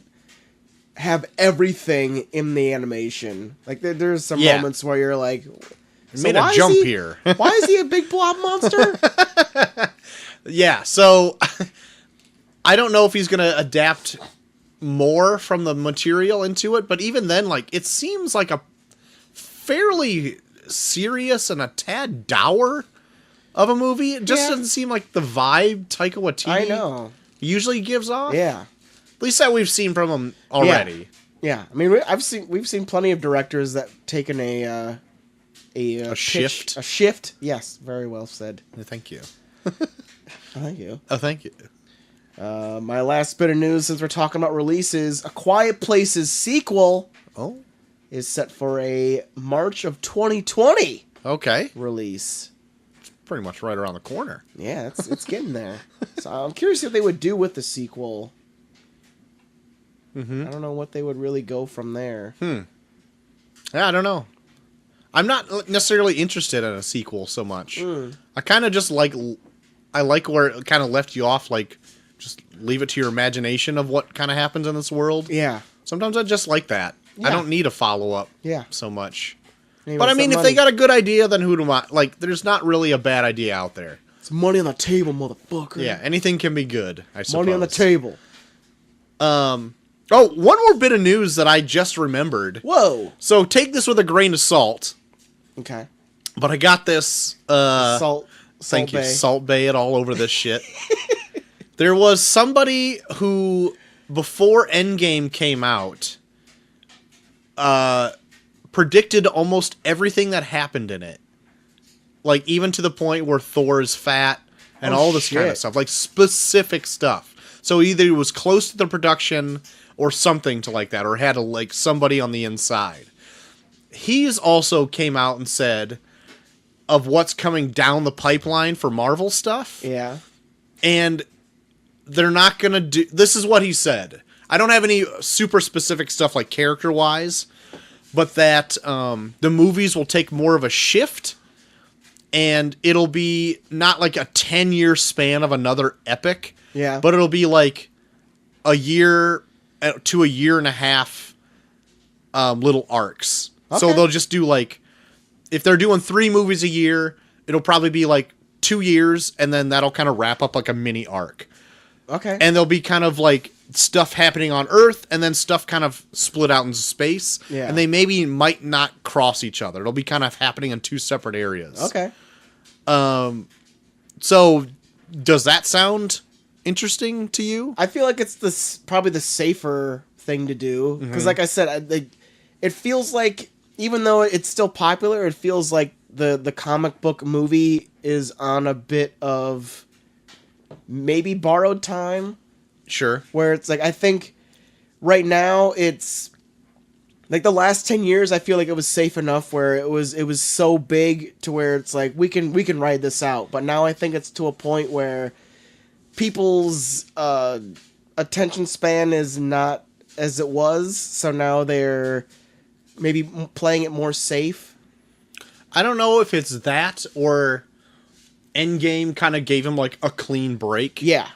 have everything in the animation. Like there's some moments where you're like, so made a jump here. Why is he a big blob monster? Yeah, so I don't know if he's gonna adapt more from the material into it, but even then, like, it seems like a fairly serious and a tad dour of a movie. It just doesn't seem like the vibe Taika Waititi usually gives off. Yeah. At least that we've seen from him already. Yeah. I mean, we've seen plenty of directors that taken a shift. A shift. Yes, very well said. Thank you. Thank you. Oh, thank you. My last bit of news, since we're talking about releases, A Quiet Place's sequel is set for a March of 2020 release. It's pretty much right around the corner. Yeah, it's getting there. So I'm curious what they would do with the sequel. Mm-hmm. I don't know what they would really go from there. Yeah, I don't know. I'm not necessarily interested in a sequel so much. I kind of just like where it kind of left you off, like just leave it to your imagination of what kind of happens in this world. Yeah. Sometimes I just like that. Yeah. I don't need a follow-up Yeah. so much. Maybe But I it's mean, the if they money. got a good idea, then who do I... Like, there's not really a bad idea out there. It's money on the table, motherfucker. Yeah, anything can be good, I suppose. Money on the table. Oh, one more bit of news that I just remembered. Whoa. So take this with a grain of salt. Okay. But I got this... Salt Thank you. Bay. Salt Bay it all over this shit. There was somebody who, before Endgame came out, predicted almost everything that happened in it. Like, even to the point where Thor is fat and all this kind of shit. stuff. Like, specific stuff. So either it was close to the production or something to like that, or had like somebody on the inside. He's also came out and said of what's coming down the pipeline for Marvel stuff. Yeah. And they're not going to do... This is what he said. I don't have any super specific stuff like character-wise, but that the movies will take more of a shift, and it'll be not like a 10-year span of another epic, Yeah. but it'll be like a year to a year and a half little arcs. So Okay. they'll just do like... If they're doing 3 movies a year, it'll probably be like 2 years, and then that'll kind of wrap up like a mini arc. Okay. And there'll be kind of like stuff happening on Earth, and then stuff kind of split out into space. Yeah. And they might not cross each other. It'll be kind of happening in 2 separate areas. Okay. So, does that sound interesting to you? I feel like it's probably the safer thing to do because, like I said, it feels like even though it's still popular, it feels like the comic book movie is on a bit of maybe borrowed time. Sure. Where it's like I think right now it's like the last 10 years I feel like it was safe enough where it was so big to where it's like we can ride this out. But now I think it's to a point where people's attention span is not as it was, so now they're maybe playing it more safe. I don't know if it's that or Endgame kind of gave him like a clean break. Yeah.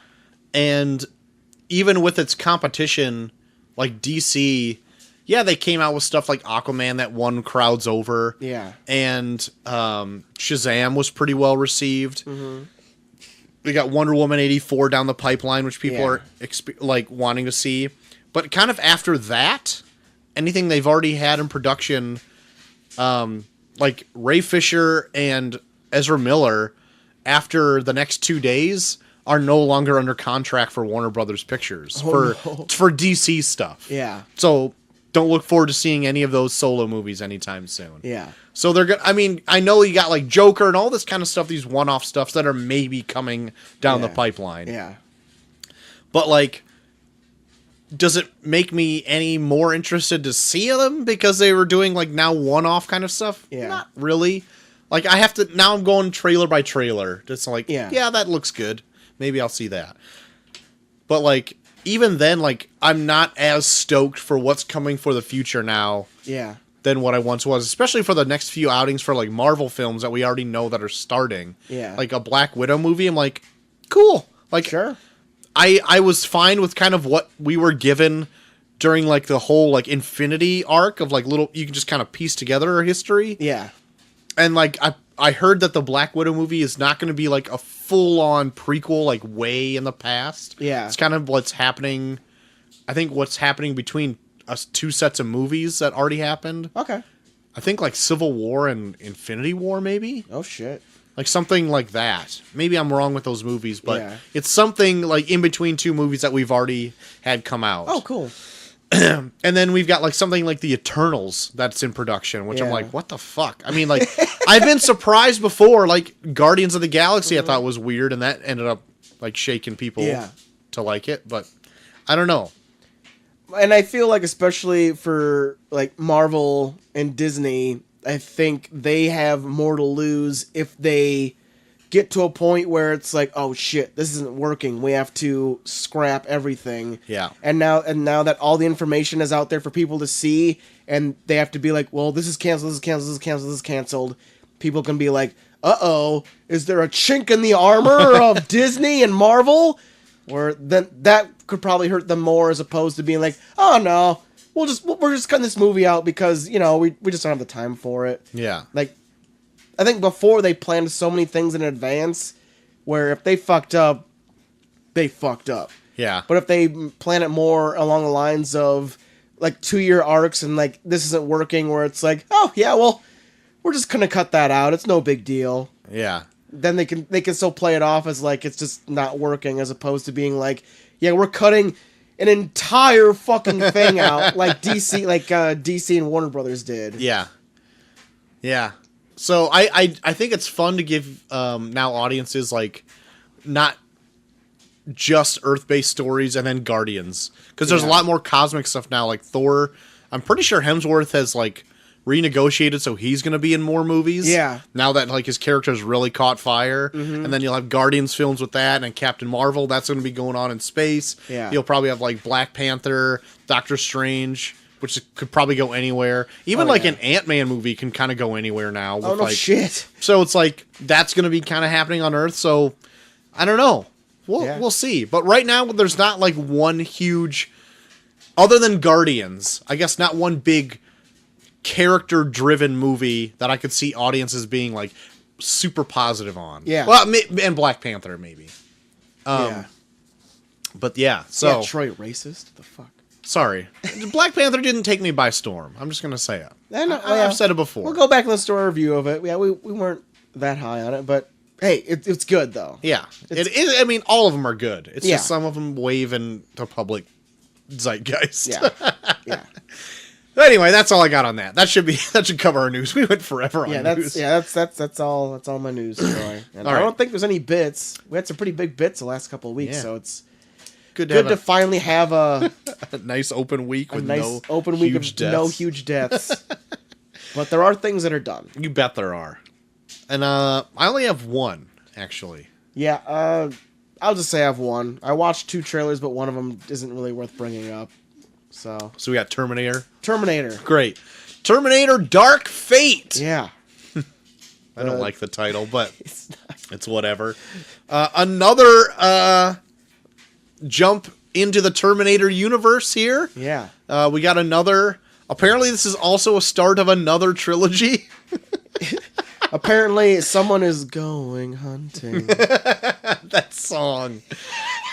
And even with its competition, like DC, yeah, they came out with stuff like Aquaman that won crowds over. Yeah. And Shazam was pretty well received. Mm-hmm. We got Wonder Woman 84 down the pipeline, which people Yeah. are like wanting to see. But kind of after that, anything they've already had in production, like Ray Fisher and Ezra Miller, after the next 2 days, are no longer under contract for Warner Brothers Pictures for DC stuff. Yeah. So don't look forward to seeing any of those solo movies anytime soon. Yeah. So they're gonna. I mean, I know you got like Joker and all this kind of stuff, these one-off stuffs that are maybe coming down the Yeah. pipeline. Yeah. But like, does it make me any more interested to see them because they were doing like now one-off kind of stuff? Yeah. Not really. Like I have to now. I'm going trailer by trailer. Just like, yeah, that looks good. Maybe I'll see that. But like, even then, like, I'm not as stoked for what's coming for the future now. Yeah. Than what I once was, especially for the next few outings for like Marvel films that we already know that are starting. Yeah. Like a Black Widow movie, I'm like, cool. Like, Sure. I was fine with kind of what we were given during like the whole like Infinity arc of like little, you can just kind of piece together a history. Yeah. And like I heard that the Black Widow movie is not going to be like a full on prequel like way in the past. Yeah. It's kind of what's happening. I think what's happening between us 2 sets of movies that already happened. Okay. I think like Civil War and Infinity War maybe. Oh shit. Like something like that. Maybe I'm wrong with those movies, but Yeah. it's something like in between 2 movies that we've already had come out. Oh, cool. And then we've got like something like The Eternals that's in production, which I'm Yeah. like, what the fuck? I mean, like, I've been surprised before. Like Guardians of the Galaxy, I thought was weird, and that ended up like shaking people Yeah. to like it. But I don't know. And I feel like especially for like Marvel and Disney, I think they have more to lose if they get to a point where it's like, oh shit, this isn't working. We have to scrap everything. Yeah. And now that all the information is out there for people to see, and they have to be like, well, this is canceled, this is canceled, this is canceled, this is canceled. People can be like, uh-oh, is there a chink in the armor of Disney and Marvel? Or then that could probably hurt them more, as opposed to being like, oh no, we're just cutting this movie out because, you know, we just don't have the time for it. Yeah. Like, I think before they planned so many things in advance, where if they fucked up, they fucked up. Yeah. But if they plan it more along the lines of like 2-year arcs and like this isn't working, where it's like, oh yeah, well, we're just gonna cut that out. It's no big deal. Yeah. Then they can still play it off as like it's just not working, as opposed to being like, yeah, we're cutting an entire fucking thing out, like DC and Warner Brothers did. Yeah. Yeah. So I think it's fun to give now audiences like not just Earth-based stories and then Guardians, because there's a lot more cosmic stuff now. Like Thor, I'm pretty sure Hemsworth has like renegotiated, so he's going to be in more movies. Yeah. Now that like his character's really caught fire, and then you'll have Guardians films with that, and Captain Marvel, that's going to be going on in space. Yeah. You'll probably have like Black Panther, Doctor Strange, which could probably go anywhere. Even an Ant-Man movie can kind of go anywhere now. With, Oh no, shit. So it's like that's going to be kind of happening on Earth. So I don't know. We'll see. But right now there's not like one huge, other than Guardians, I guess not one big character-driven movie that I could see audiences being like super positive on. Yeah. Well, and Black Panther maybe. Yeah. But yeah. So yeah, Troy racist. The fuck. sorry, Black Panther didn't take me by storm. I'm just gonna say it. I've said it before. We'll go back and listen to our review of it. Yeah, we weren't that high on it, but hey, it's good though. Yeah, it is. I mean, all of them are good. It's Yeah. just some of them wave into public zeitgeist. Yeah. Yeah. Anyway, that's all I got on that. That should cover our news. We went forever on news. That's all my news, Troy. And All I right. don't think there's any bits. We had some pretty big bits the last couple of weeks, Yeah. so it's Good good to to finally have a have a nice open week with nice no open week of huge deaths. no huge deaths. But there are things that are done. You bet there are. And I only have one actually. Yeah, I'll just say I have one. I watched 2 trailers, but one of them isn't really worth bringing up. So So we got Terminator. Terminator. Great. Terminator Dark Fate. Yeah. I don't like the title, but It's not. it's whatever. Another jump into the Terminator universe here. Yeah. We got another. Apparently, this is also a start of another trilogy. Apparently, someone is going hunting. That song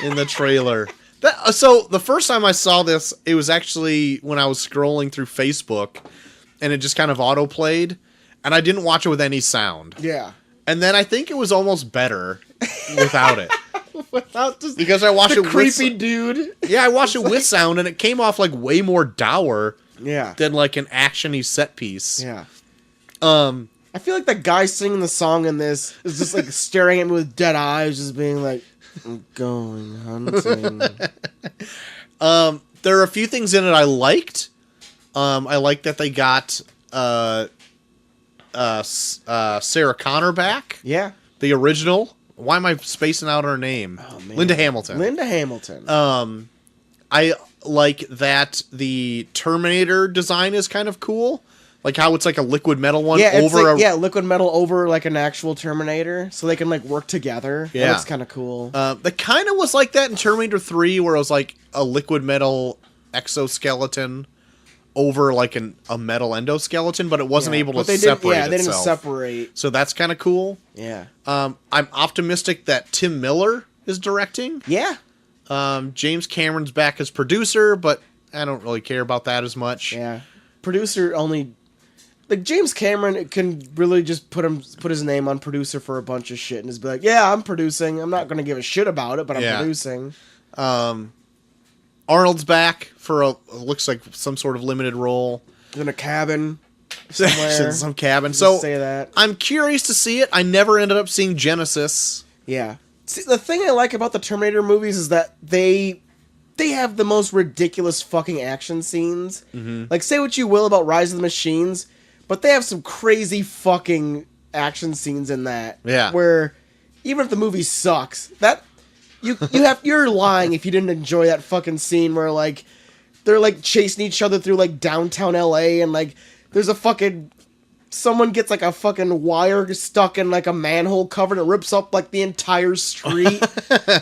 in the trailer. So the first time I saw this, it was actually when I was scrolling through Facebook, and it just kind of auto-played, and I didn't watch it with any sound. Yeah. And then I think it was almost better without it. Without just Because I watched the it creepy with dude. yeah, I watched it with sound, and it came off like way more dour Yeah. than like an action-y set piece. Yeah. I feel like the guy singing the song in this is just like staring at me with dead eyes, just being like, I'm going hunting. There are a few things in it I liked. I like that they got Sarah Connor back, Yeah. the original. Why am I spacing out her name? Oh, man. Linda Hamilton. Linda Hamilton. I like that the Terminator design is kind of cool. Like how it's like a liquid metal one yeah, it's over like, a yeah, liquid metal over like an actual Terminator, so they can like work together. Yeah. That looks kind of cool. that kind of was like that in Terminator 3, where it was like a liquid metal exoskeleton over like a metal endoskeleton, but it wasn't Yeah. able But to they separate didn't, they itself. didn't separate. So that's kind of cool. Yeah. I'm optimistic that Tim Miller is directing. Yeah. James Cameron's back as producer, but I don't really care about that as much. Yeah. Producer only. Like, James Cameron can really just put his name on producer for a bunch of shit and just be like, yeah, I'm producing. I'm not going to give a shit about it, but I'm producing. Arnold's back for looks like some sort of limited role. In a cabin In somewhere. some cabin. Just So say that. I'm curious to see it. I never ended up seeing Genesis. Yeah. See, the thing I like about the Terminator movies is that they have the most ridiculous fucking action scenes. Mm-hmm. Like, say what you will about Rise of the Machines, but they have some crazy fucking action scenes in that. Yeah. Where even if the movie sucks, that you're lying if you didn't enjoy that fucking scene where like they're like chasing each other through like downtown LA and like there's a fucking someone gets like a fucking wire stuck in like a manhole cover and it rips up like the entire street.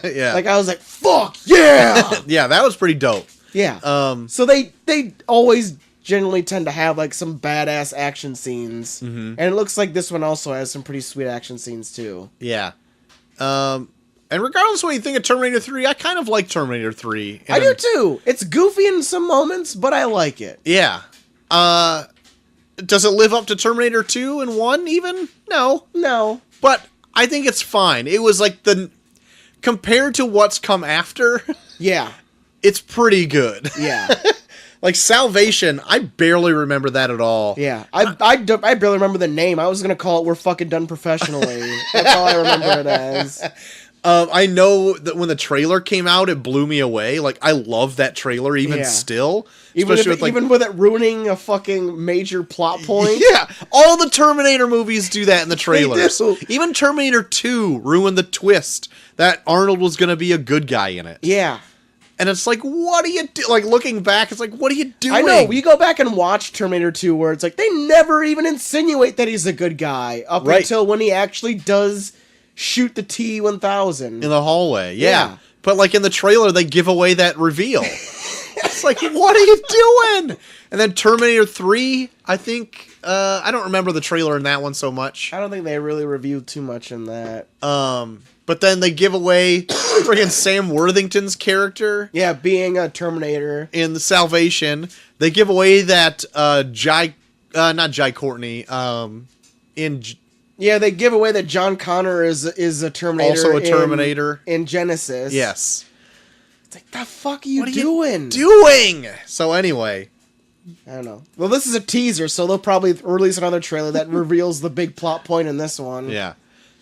Yeah. Like I was like, fuck yeah. Yeah, that was pretty dope. Yeah. So they always generally tend to have like some badass action scenes. And it looks like this one also has some pretty sweet action scenes too. Yeah. And regardless of what you think of Terminator 3, I kind of like Terminator 3. I do too. It's goofy in some moments, but I like it. Yeah. Does it live up to Terminator 2 and 1 even? No. But I think it's fine. It was like compared to what's come after, Yeah. it's pretty good. Yeah. Like Salvation, I barely remember that at all. Yeah. I barely remember the name. I was going to call it We're Fucking Done Professionally. That's all I remember it as. I know that when the trailer came out, it blew me away. Like, I love that trailer even still. Even with it ruining a fucking major plot point. Yeah, all the Terminator movies do that in the trailers. do. Even Terminator 2 ruined the twist that Arnold was going to be a good guy in it. Yeah. And it's like, what do you do? Like, looking back, it's like, what are you doing? I know. You go back and watch Terminator 2 where it's like, they never even insinuate that he's a good guy up until when he actually does shoot the T-1000. In the hallway, Yeah. But, like, in the trailer, they give away that reveal. It's like, what are you doing? And then Terminator 3, I think, I don't remember the trailer in that one so much. I don't think they really reviewed too much in that. But then they give away friggin' Sam Worthington's character. Yeah, being a Terminator. In the Salvation. They give away that, not Jai Courtney, Yeah, they give away that John Connor is a Terminator. Also a Terminator. In Genesis. Yes. It's like, the fuck are you doing? So anyway. I don't know. Well, this is a teaser, so they'll probably release another trailer that reveals the big plot point in this one. Yeah.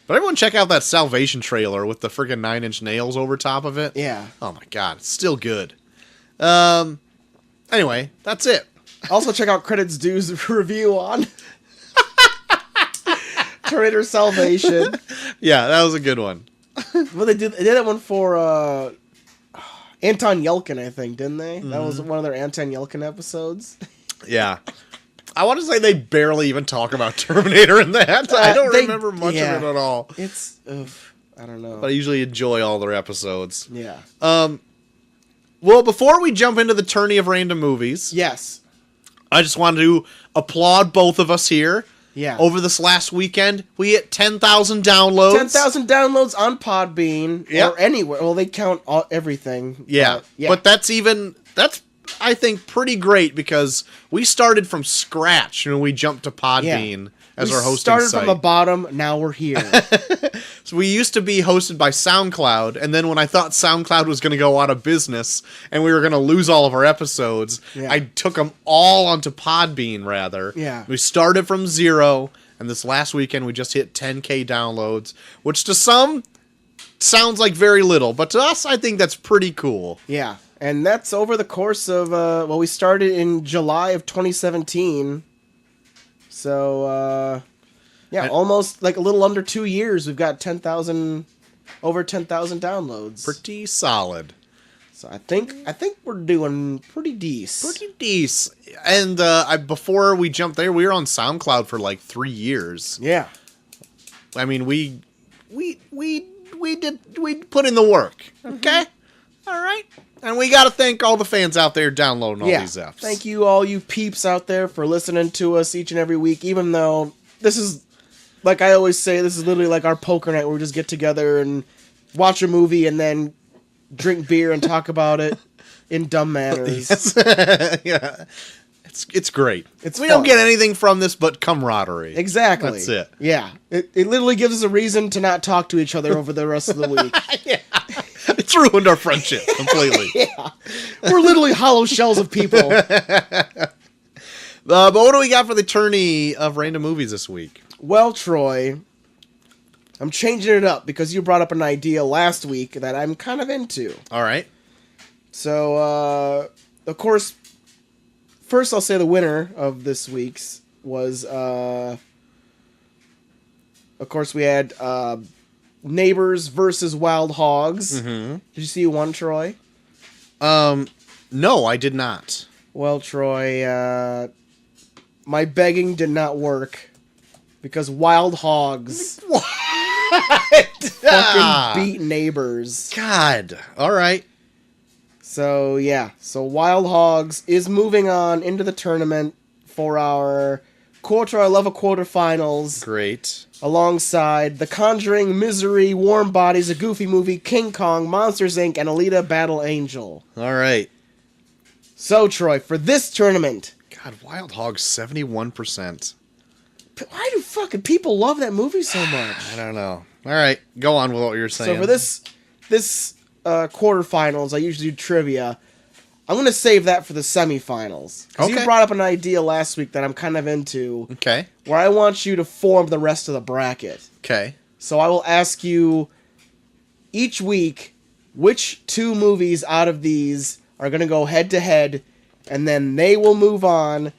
But everyone check out that Salvation trailer with the friggin' 9 Inch Nails over top of it. Yeah. Oh my god, it's still good. Anyway, that's it. Also check out Credits Dude's review on Terminator Salvation. Yeah, that was a good one. Well, they did that one for Anton Yelkin, I think, didn't they? That was one of their Anton Yelkin episodes. Yeah. I want to say they barely even talk about Terminator in that. I don't remember much of it at all. It's, I don't know. But I usually enjoy all their episodes. Yeah. Well, before we jump into the tourney of random movies, yes, I just wanted to applaud both of us here. Yeah. Over this last weekend, we hit 10,000 downloads. 10,000 downloads on Podbean or anywhere. Well, they count everything. Yeah. But that's I think pretty great because we started from scratch when we jumped to Podbean as our hosting site. We started site. from the bottom, now we're here. So we used to be hosted by SoundCloud, and then when I thought SoundCloud was going to go out of business and we were going to lose all of our episodes, I took them all onto Podbean, rather. Yeah. We started from 0, and this last weekend we just hit 10K downloads, which to some sounds like very little, but to us, I think that's pretty cool. Yeah. And that's over the course of, we started in July of 2017. So, almost like a little under 2 years, we've got over 10,000 downloads. Pretty solid. So I think we're doing pretty decent. Pretty decent. And before we jumped there, we were on SoundCloud for like 3 years. Yeah. I mean, we put in the work. Okay? All right. And we got to thank all the fans out there downloading all these apps. Thank you, all you peeps out there, for listening to us each and every week, even though this is, like I always say, this is literally like our poker night where we just get together and watch a movie and then drink beer and talk about it in dumb manners. Yes. Yeah. It's great. We fun. don't get anything from this but camaraderie. Exactly. That's it. Yeah. It literally gives us a reason to not talk to each other over the rest of the week. Yeah. It's ruined our friendship completely. Yeah. We're literally hollow shells of people. But what do we got for the tourney of random movies this week? Well, Troy, I'm changing it up because you brought up an idea last week that I'm kind of into. All right. So, of course, first I'll say the winner of this week's was, of course, we had Neighbors versus Wild Hogs. Mm-hmm. Did you see one, Troy? No, I did not. Well, Troy, my begging did not work because Wild Hogs fucking beat Neighbors. God. All right. So, yeah. So, Wild Hogs is moving on into the tournament for our quarterfinals. Great. Alongside The Conjuring, Misery, Warm Bodies, A Goofy Movie, King Kong, Monsters, Inc., and Alita Battle Angel. All right. So, Troy, for this tournament... God, Wild Hogs, 71%. Why do fucking people love that movie so much? I don't know. All right. Go on with what you're saying. So for this quarterfinals, I usually do trivia. I'm going to save that for the semifinals. Because you brought up an idea last week that I'm kind of into. Okay. Where I want you to form the rest of the bracket. Okay. So I will ask you each week which two movies out of these are going to go head to head, and then they will move on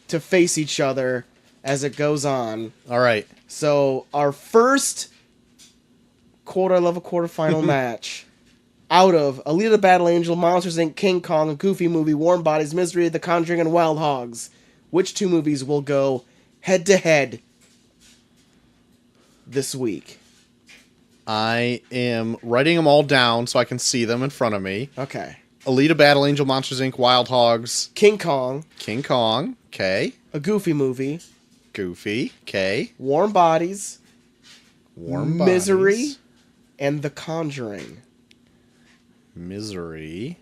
to face each other as it goes on. All right. So our first quarterfinal match out of Alita Battle Angel, Monsters Inc., King Kong, A Goofy Movie, Warm Bodies, Misery, The Conjuring, and Wild Hogs. Which two movies will go head to head this week? I am writing them all down so I can see them in front of me. Okay. Alita Battle Angel, Monsters Inc., Wild Hogs, King Kong, King Kong, okay. A Goofy Movie, Goofy, okay. Warm Bodies, Warm Misery, Bodies. and The Conjuring. Misery,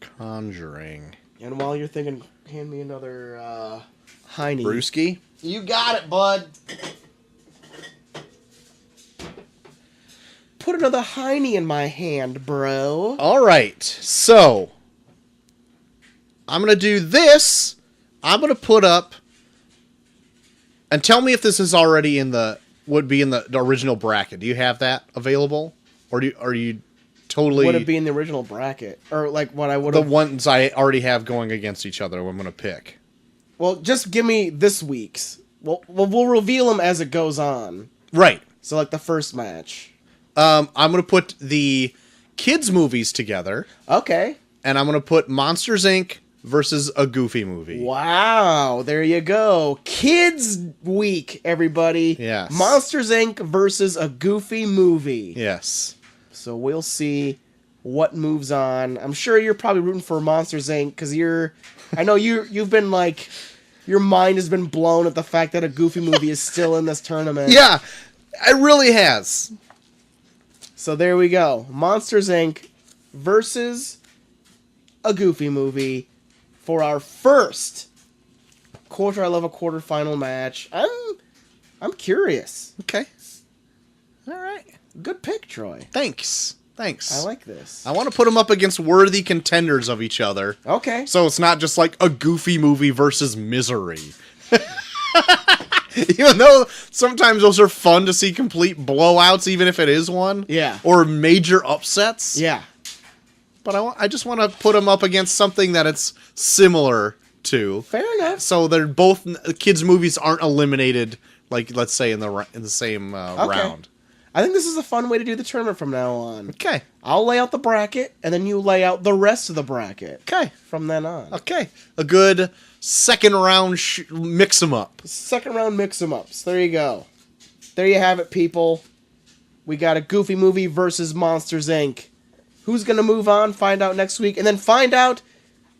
Conjuring. And while you're thinking, hand me another Heine. Brewski? You got it, bud. Put another Heine in my hand, bro. All right. So, I'm going to do this. I'm going to put up, and tell me if this is already would be in the original bracket. Do you have that available? Or are you totally... Would it be in the original bracket? Or like what I would the have... ones I already have going against each other, I'm going to pick. Well, just give me this week's. We'll reveal them as it goes on. Right. So like the first match. I'm going to put the kids' movies together. Okay. And I'm going to put Monsters, Inc. versus A Goofy Movie. Wow. There you go. Kids Week, everybody. Yes. Monsters, Inc. versus A Goofy Movie. Yes. So we'll see what moves on. I'm sure you're probably rooting for Monsters, Inc. because I know you've been like... Your mind has been blown at the fact that A Goofy Movie is still in this tournament. Yeah. It really has. So there we go. Monsters, Inc. versus A Goofy Movie for our first quarterfinal match. I'm curious. Okay. All right. Good pick, Troy. Thanks. I like this. I want to put them up against worthy contenders of each other. Okay. So it's not just like A Goofy Movie versus Misery. Even though sometimes those are fun to see complete blowouts, even if it is one. Yeah. Or major upsets. Yeah. But I just want to put them up against something that it's similar to. Fair enough. So they're both kids' movies aren't eliminated, like let's say in the same round. I think this is a fun way to do the tournament from now on. Okay. I'll lay out the bracket, and then you lay out the rest of the bracket. Okay. From then on. Okay. A good second round mix 'em up. Second round mix 'em ups. There you go. There you have it, people. We got A Goofy Movie versus Monsters, Inc. Who's going to move on? Find out next week. And then find out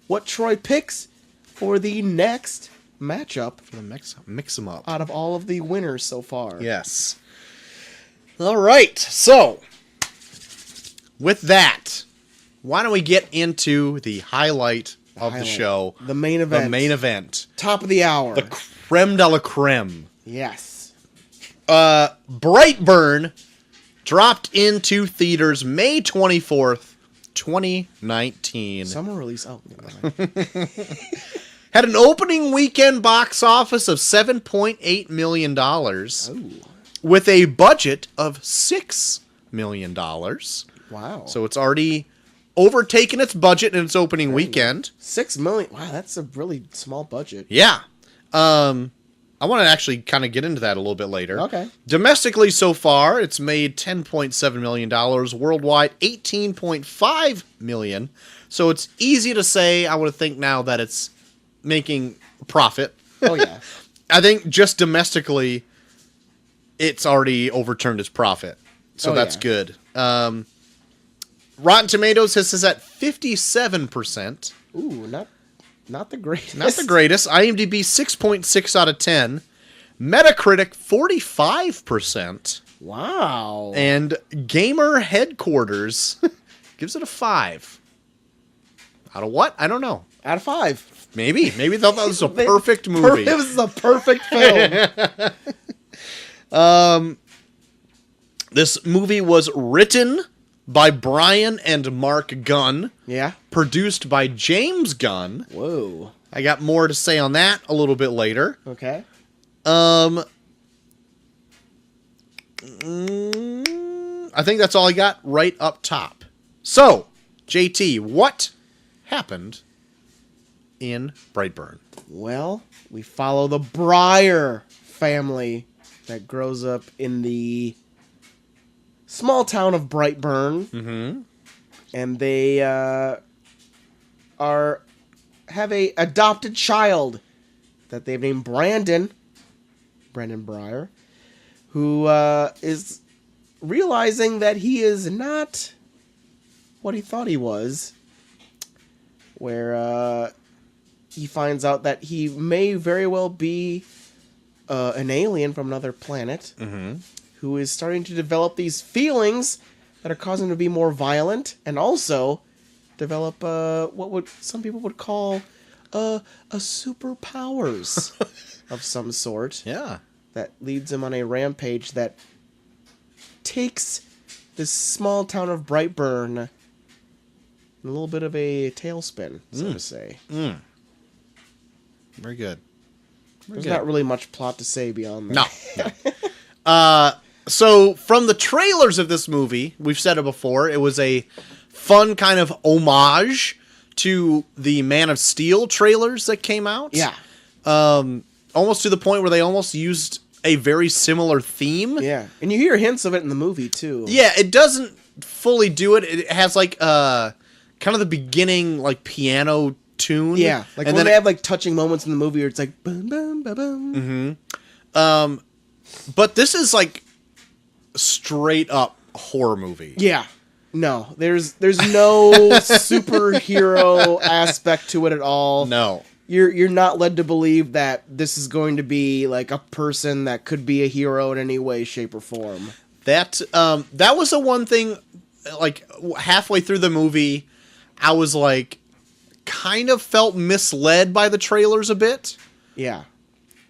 what Troy picks for the next matchup. For the mix 'em up. Out of all of the winners so far. Yes. All right. So, with that, why don't we get into the highlight of the show? The main event. The main event. Top of the hour. The creme de la creme. Yes. Brightburn dropped into theaters May 24th, 2019. Summer release. Oh. Had an opening weekend box office of $7.8 million. Oh. With a budget of $6 million. Wow. So it's already overtaken its budget in its opening weekend. $6 million. Wow, that's a really small budget. Yeah. I want to actually kind of get into that a little bit later. Okay. Domestically so far, it's made $10.7 million. Worldwide, $18.5 million. So it's easy to say, I would think now, that it's making profit. Oh, yeah. I think just domestically, it's already overturned its profit. So that's good. Rotten Tomatoes has this at 57%. Ooh, not the greatest. Not the greatest. IMDb 6.6 out of 10. Metacritic 45%. Wow. And Gamer Headquarters gives it a 5. Out of what? I don't know. Out of 5. Maybe they thought that was a perfect movie. It was a perfect film. This movie was written by Brian and Mark Gunn. Yeah. Produced by James Gunn. Whoa. I got more to say on that a little bit later. Okay. I think that's all I got right up top. So, JT, what happened in Brightburn? Well, we follow the Breyer family that grows up in the small town of Brightburn. Mm-hmm. And they have a adopted child that they've named Brandon Breyer, who is realizing that he is not what he thought he was, where he finds out that he may very well be an alien from another planet, who is starting to develop these feelings that are causing him to be more violent, and also develop what would some people would call a superpowers of some sort. Yeah. That leads him on a rampage that takes this small town of Brightburn in a little bit of a tailspin, so to say. Very good. There's not really much plot to say beyond that. No. So, from the trailers of this movie, we've said it before, it was a fun kind of homage to the Man of Steel trailers that came out. Yeah. Almost to the point where they almost used a very similar theme. Yeah. And you hear hints of it in the movie, too. Yeah, it doesn't fully do it. It has, like, kind of the beginning, like, piano tune. Yeah. Like, and when then they have, like, touching moments in the movie where it's like, boom, boom, boom, boom. But this is, like, straight up horror movie. Yeah. No. There's no superhero aspect to it at all. No. You're not led to believe that this is going to be like a person that could be a hero in any way, shape, or form. That was the one thing, like, halfway through the movie, I was like, kind of felt misled by the trailers a bit. Yeah.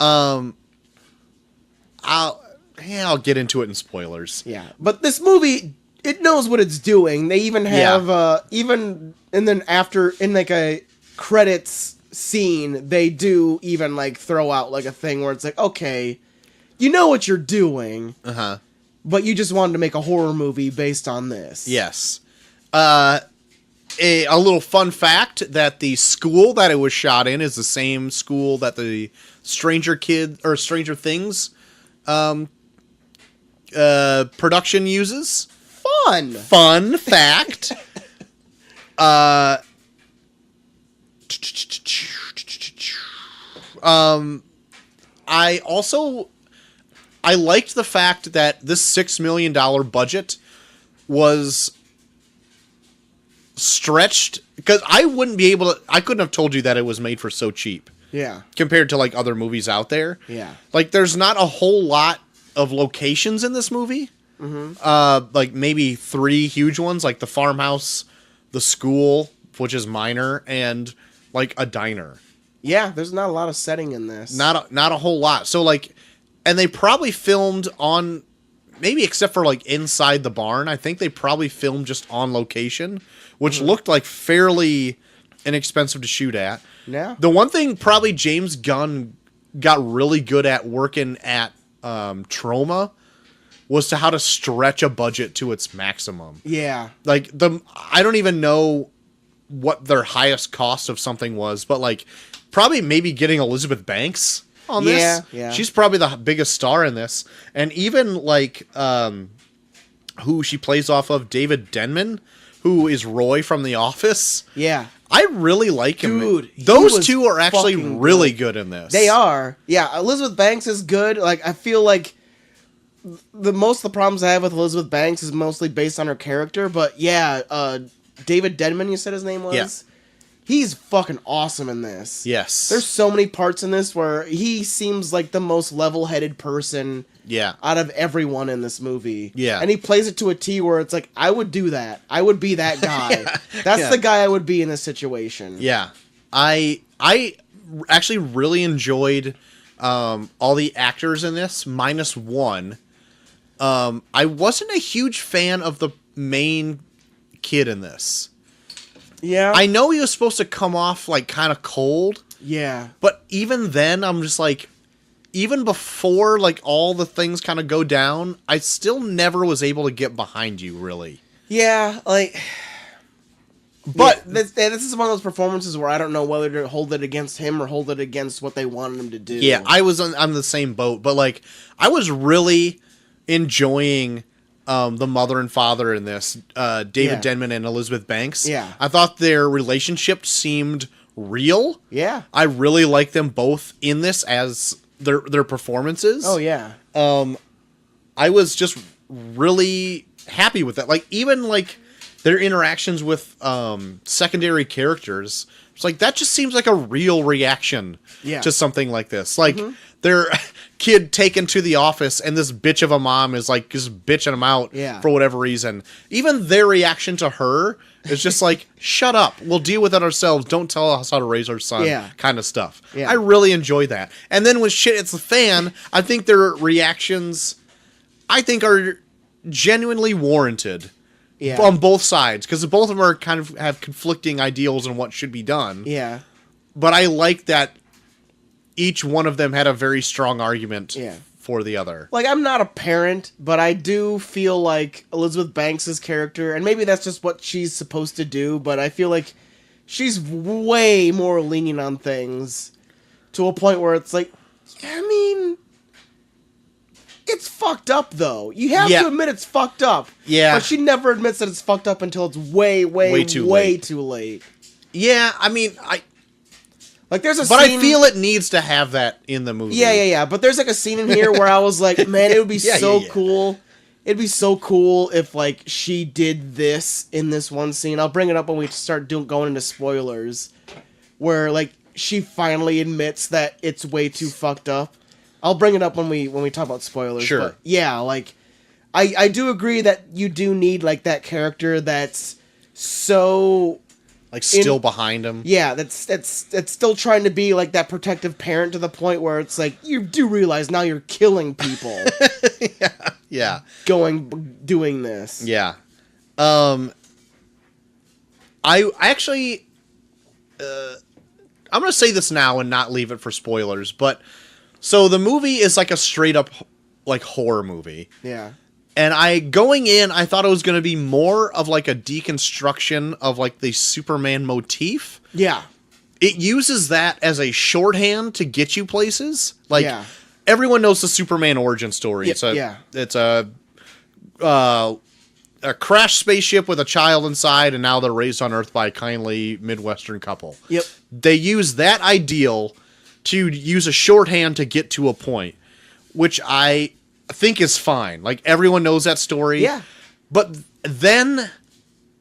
I'll get into it in spoilers. Yeah. But this movie, it knows what it's doing. They even have even and then after in like a credits scene, they do even like throw out like a thing where it's like, okay, you know what you're doing, but you just wanted to make a horror movie based on this. Yes. A little fun fact that the school that it was shot in is the same school that the Stranger Things production uses. Fun fact. I liked the fact that this $6 million budget was stretched, because I couldn't have told you that it was made for so cheap. Yeah. Compared to like other movies out there. Yeah. Like there's not a whole lot of locations in this movie. Like maybe 3 huge ones, like the farmhouse, the school, which is minor, and like a diner. Yeah, there's not a lot of setting in this. Not a whole lot. So like, and they probably filmed on, maybe except for like inside the barn, I think they probably filmed just on location, which looked like fairly inexpensive to shoot at. Yeah. The one thing probably James Gunn got really good at working at Troma was to how to stretch a budget to its maximum. Yeah. Like I don't even know what their highest cost of something was, but like probably maybe getting Elizabeth Banks on Yeah, this. yeah. She's probably the biggest star in this. And even like who she plays off of, David Denman, who is Roy from The Office. Yeah. I really like him. Dude, he those was two are actually fucking really good. good in this. They are. Yeah, Elizabeth Banks is good. Like, I feel like most of the problems I have with Elizabeth Banks is mostly based on her character, but yeah, David Denman, you said his name was? Yeah. He's fucking awesome in this. Yes. There's so many parts in this where he seems like the most level-headed person Yeah. out of everyone in this movie. Yeah. And he plays it to a T where it's like, I would do that. I would be that guy. That's Yeah. the guy I would be in this situation. Yeah. I actually really enjoyed all the actors in this, minus one. I wasn't a huge fan of the main kid in this. Yeah. I know he was supposed to come off like kind of cold, Yeah. but even then I'm just like, even before like all the things kind of go down, I still never was able to get behind you really. Yeah, like... But this is one of those performances where I don't know whether to hold it against him or hold it against what they wanted him to do. Yeah, I was on the same boat, but like I was really enjoying the mother and father in this, David Yeah. Denman and Elizabeth Banks. Yeah. I thought their relationship seemed real. Yeah. I really like them both in this as their performances. Oh, yeah. I was just really happy with that. Like even like their interactions with secondary characters. It's like that just seems like a real reaction Yeah. to something like this. Like their kid taken to the office and this bitch of a mom is like just bitching them out Yeah. for whatever reason. Even their reaction to her is just like, shut up. We'll deal with it ourselves. Don't tell us how to raise our son. Yeah. Kind of stuff. Yeah. I really enjoy that. And then when shit hits the fan, I think their reactions, I think, are genuinely warranted. Yeah. On both sides, because both of them are kind of have conflicting ideals on what should be done. Yeah. But I like that each one of them had a very strong argument Yeah. for the other. Like, I'm not a parent, but I do feel like Elizabeth Banks' character, and maybe that's just what she's supposed to do, but I feel like she's way more lenient on things to a point where it's like, I mean, it's fucked up, though. You have Yeah. to admit it's fucked up. Yeah. But she never admits that it's fucked up until it's way too late. Yeah, I mean, Like, there's a but scene... I feel it needs to have that in the movie. Yeah. But there's like a scene in here where I was like, man, it would be Yeah, so yeah. cool. It'd be so cool if like she did this in this one scene. I'll bring it up when we start going into spoilers, where like she finally admits that it's way too fucked up. I'll bring it up when we talk about spoilers. Sure. But yeah, like I do agree that you do need like that character that's so. Like still behind him. Yeah, that's still trying to be like that protective parent to the point where it's like you do realize now you're killing people Yeah. doing this. Yeah. I actually I'm going to say this now and not leave it for spoilers, but so the movie is like a straight up like horror movie. Yeah. And going in, I thought it was going to be more of like a deconstruction of like the Superman motif. Yeah. It uses that as a shorthand to get you places. Like Yeah. everyone knows the Superman origin story. Yeah, It's a crashed spaceship with a child inside, and now they're raised on Earth by a kindly Midwestern couple. Yep. They use that ideal to use a shorthand to get to a point, which I think is fine. Like everyone knows that story. Yeah. But then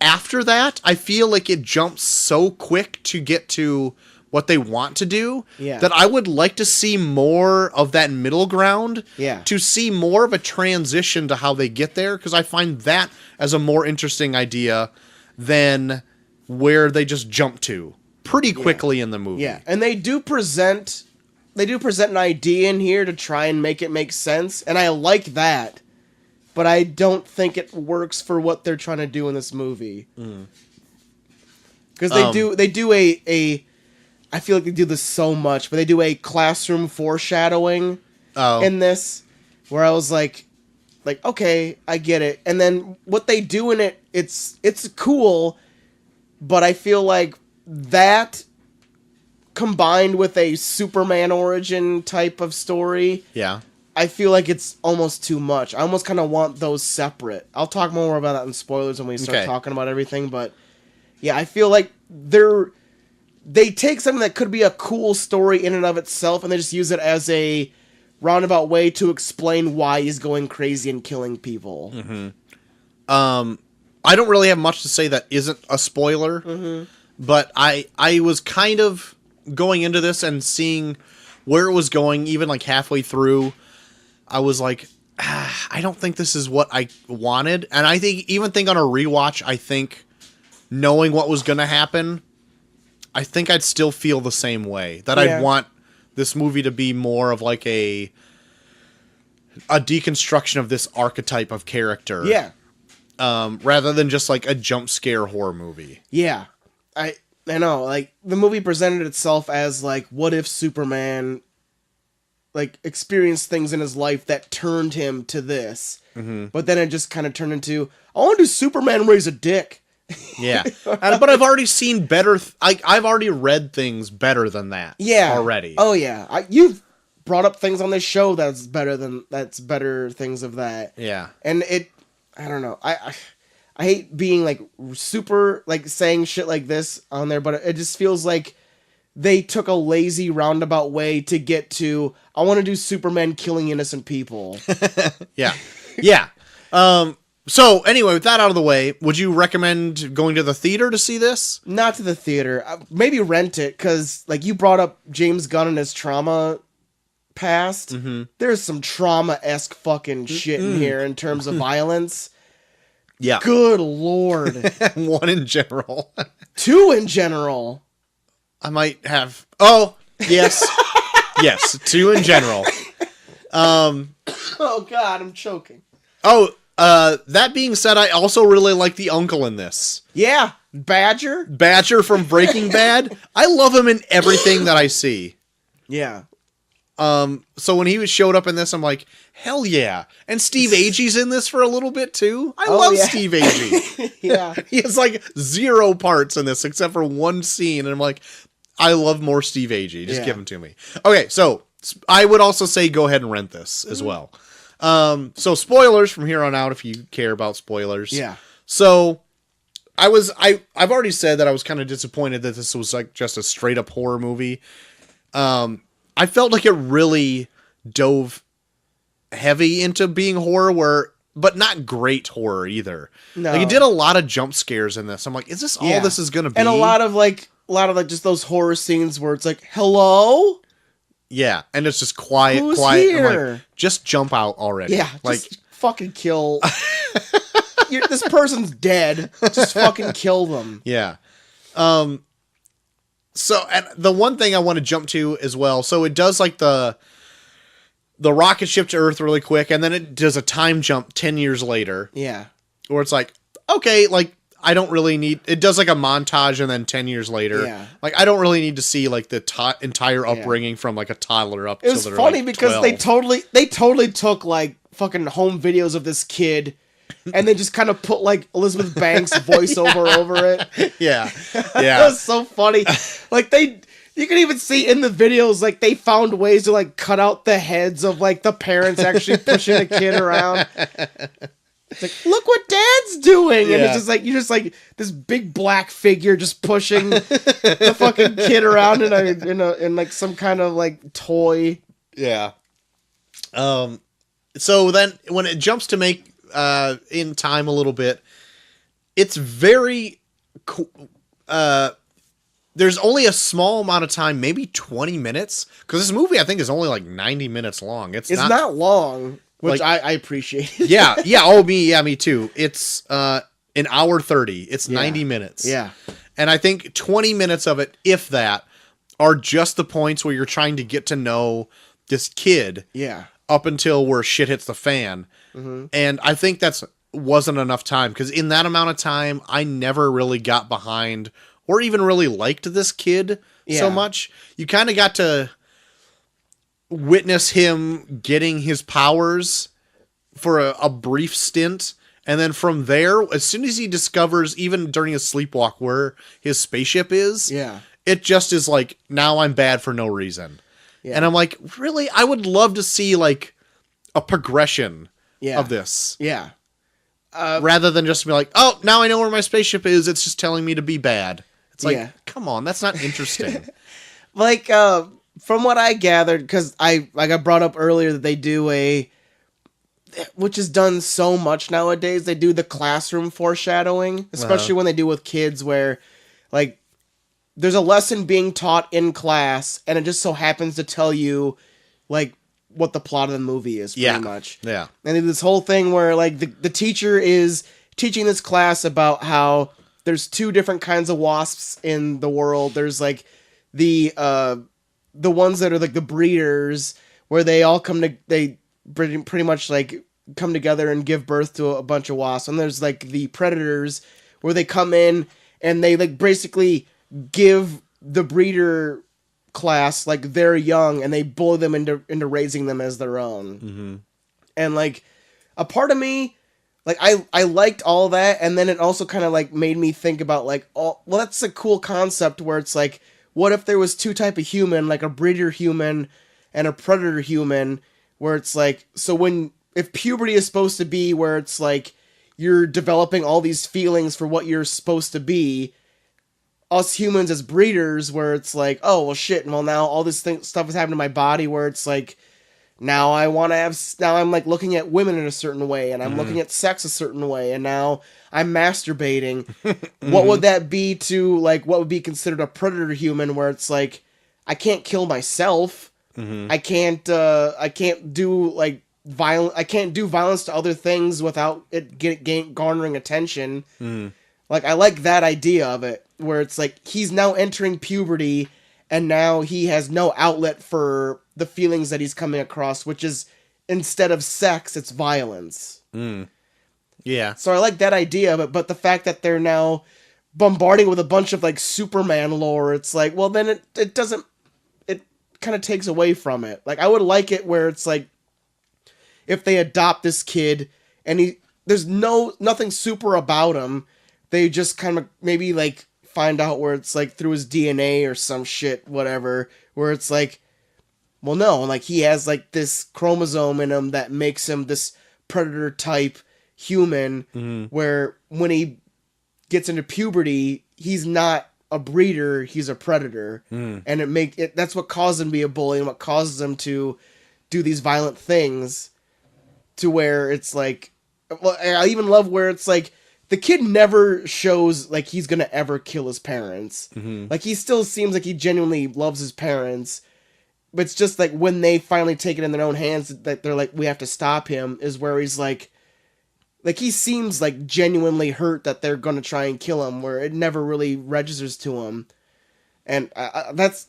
after that, I feel like it jumps so quick to get to what they want to do Yeah. that I would like to see more of that middle ground. Yeah. To see more of a transition to how they get there, because I find that as a more interesting idea than where they just jump to pretty quickly in the movie. Yeah. And they do present an idea in here to try and make it make sense, and I like that. But I don't think it works for what they're trying to do in this movie. Because they do a I feel like they do this so much, but they do a classroom foreshadowing in this, where I was like, okay, I get it. And then what they do in it, it's cool, but I feel like that combined with a Superman origin type of story, Yeah. I feel like it's almost too much. I almost kind of want those separate. I'll talk more about that in spoilers when we start Okay. talking about everything, but yeah, I feel like they take something that could be a cool story in and of itself, and they just use it as a roundabout way to explain why he's going crazy and killing people. I don't really have much to say that isn't a spoiler, but I was kind of going into this and seeing where it was going, even like halfway through. I was like, I don't think this is what I wanted, and I think on a rewatch, I think knowing what was going to happen, I think I'd still feel the same way. That Yeah. I'd want this movie to be more of like a deconstruction of this archetype of character. Yeah. Rather than just like a jump scare horror movie. Yeah. I know, like, the movie presented itself as, like, what if Superman, like, experienced things in his life that turned him to this. But then it just kind of turned into, I want to do Superman raise a dick. Yeah. But I've already seen better. I've already read things better than that. Yeah. Already. Oh, yeah. You've brought up things on this show that's better things of that. Yeah. And I don't know. I hate being like super like saying shit like this on there, but it just feels like they took a lazy roundabout way to get to I want to do Superman killing innocent people. Yeah. Yeah. So anyway, with that out of the way, would you recommend going to the theater to see this? Not to the theater. Maybe rent it because like you brought up James Gunn and his trauma past. There's some trauma-esque fucking shit in here in terms of violence. Yeah. Good lord. One in general. Two in general. I might have. Oh, yes. Yes. Two in general. Oh god, I'm choking. Oh, that being said, I also really like the uncle in this. Yeah, Badger. Badger from Breaking Bad. I love him in everything that I see. Yeah. So when he showed up in this, I'm like, hell yeah. And Steve Agee's in this for a little bit too. I love yeah. Steve Agee. Yeah. He has like 0 parts in this except for one scene. And I'm like, I love more Steve Agee. Just Yeah. give him to me. Okay. So I would also say go ahead and rent this as well. So spoilers from here on out, if you care about spoilers. Yeah. So I've already said that I was kind of disappointed that this was like just a straight up horror movie. I felt like it really dove heavy into being horror, but not great horror either. No. Like it did a lot of jump scares in this. I'm like, is this all this is gonna be? And a lot of like just those horror scenes where it's like, hello? Yeah, and it's just quiet, Who's quiet. I'm here? like, just jump out already. Yeah, like just fucking kill. This person's dead. Just fucking kill them. yeah. So, and the one thing I want to jump to as well, so it does like the rocket ship to Earth really quick, and then it does a time jump 10 years later, Yeah. where it's like, okay, like, I don't really need, it does like a montage and then 10 years later. Yeah. Like, I don't really need to see like the entire upbringing from like a toddler up It was till they're funny like because 12. they totally took like fucking home videos of this kid and they just kind of put like Elizabeth Banks voiceover over it. Yeah. That Yeah. was so funny. Like you can even see in the videos, like they found ways to like cut out the heads of like the parents actually pushing the kid around. It's like, look what Dad's doing, and Yeah. it's just like you're just like this big black figure just pushing the fucking kid around in like some kind of like toy. Yeah. So then when it jumps to make in time a little bit, it's very there's only a small amount of time, maybe 20 minutes, because this movie I think is only like 90 minutes long. It's not long, which like- I appreciate. yeah, oh me too. It's an hour 30. It's 90 minutes. Yeah. And I think 20 minutes of it, if that, are just the points where you're trying to get to know this kid. Yeah. Up until where shit hits the fan. Mm-hmm. And I think wasn't enough time, because in that amount of time, I never really got behind or even really liked this kid so much. You kind of got to witness him getting his powers for a brief stint. And then from there, as soon as he discovers, even during his sleepwalk, where his spaceship is, Yeah. It just is like, now I'm bad for no reason. Yeah. And I'm like, really? I would love to see like a progression of this. Yeah. Rather than just be like, oh, now I know where my spaceship is. It's just telling me to be bad. It's like, Yeah. come on, that's not interesting. Like, from what I gathered, because I got brought up earlier that they do which is done so much nowadays, they do the classroom foreshadowing, especially when they do with kids where, like, there's a lesson being taught in class, and it just so happens to tell you, like, what the plot of the movie is, pretty much. Yeah. And then this whole thing where, like, the teacher is teaching this class about how there's two different kinds of wasps in the world. There's, like, the ones that are, like, the breeders, where they all they pretty much, like, come together and give birth to a bunch of wasps. And there's, like, the predators, where they come in and they, like, basically give the breeder class, like, their young, and they bully them into raising them as their own. Mm-hmm. And, like, a part of me, like, I liked all that, and then it also kind of, like, made me think about, like, well, that's a cool concept where it's like, what if there was two type of human, like a breeder human and a predator human, where it's like, so if puberty is supposed to be where it's like, you're developing all these feelings for what you're supposed to be, us humans as breeders, where it's like, oh, well, shit, well, now all this stuff is happening to my body, where it's like, now I'm, like, looking at women in a certain way, and I'm looking at sex a certain way, and now I'm masturbating. What would that be to, like, what would be considered a predator human, where it's like, I can't kill myself. I can't do, like, I can't do violence to other things without it garnering attention. Like, I like that idea of it, where it's like, he's now entering puberty, and now he has no outlet for the feelings that he's coming across, which is, instead of sex, it's violence. Yeah. So I like that idea of it, but the fact that they're now bombarding with a bunch of, like, Superman lore, it's like, well, then it doesn't, it kind of takes away from it. Like, I would like it where it's like, if they adopt this kid, and there's nothing super about him, they just kind of maybe, like, find out where it's like through his DNA or some shit, whatever, where it's like, well, no, like, he has, like, this chromosome in him that makes him this predator type human, where when he gets into puberty, he's not a breeder, he's a predator. And that's what caused him to be a bully, and what causes him to do these violent things, to where it's like, well, I even love where it's like, the kid never shows like he's gonna ever kill his parents. Like, he still seems like he genuinely loves his parents, but it's just like, when they finally take it in their own hands, that they're like, we have to stop him, is where he's like he seems like genuinely hurt that they're gonna try and kill him, where it never really registers to him. And that's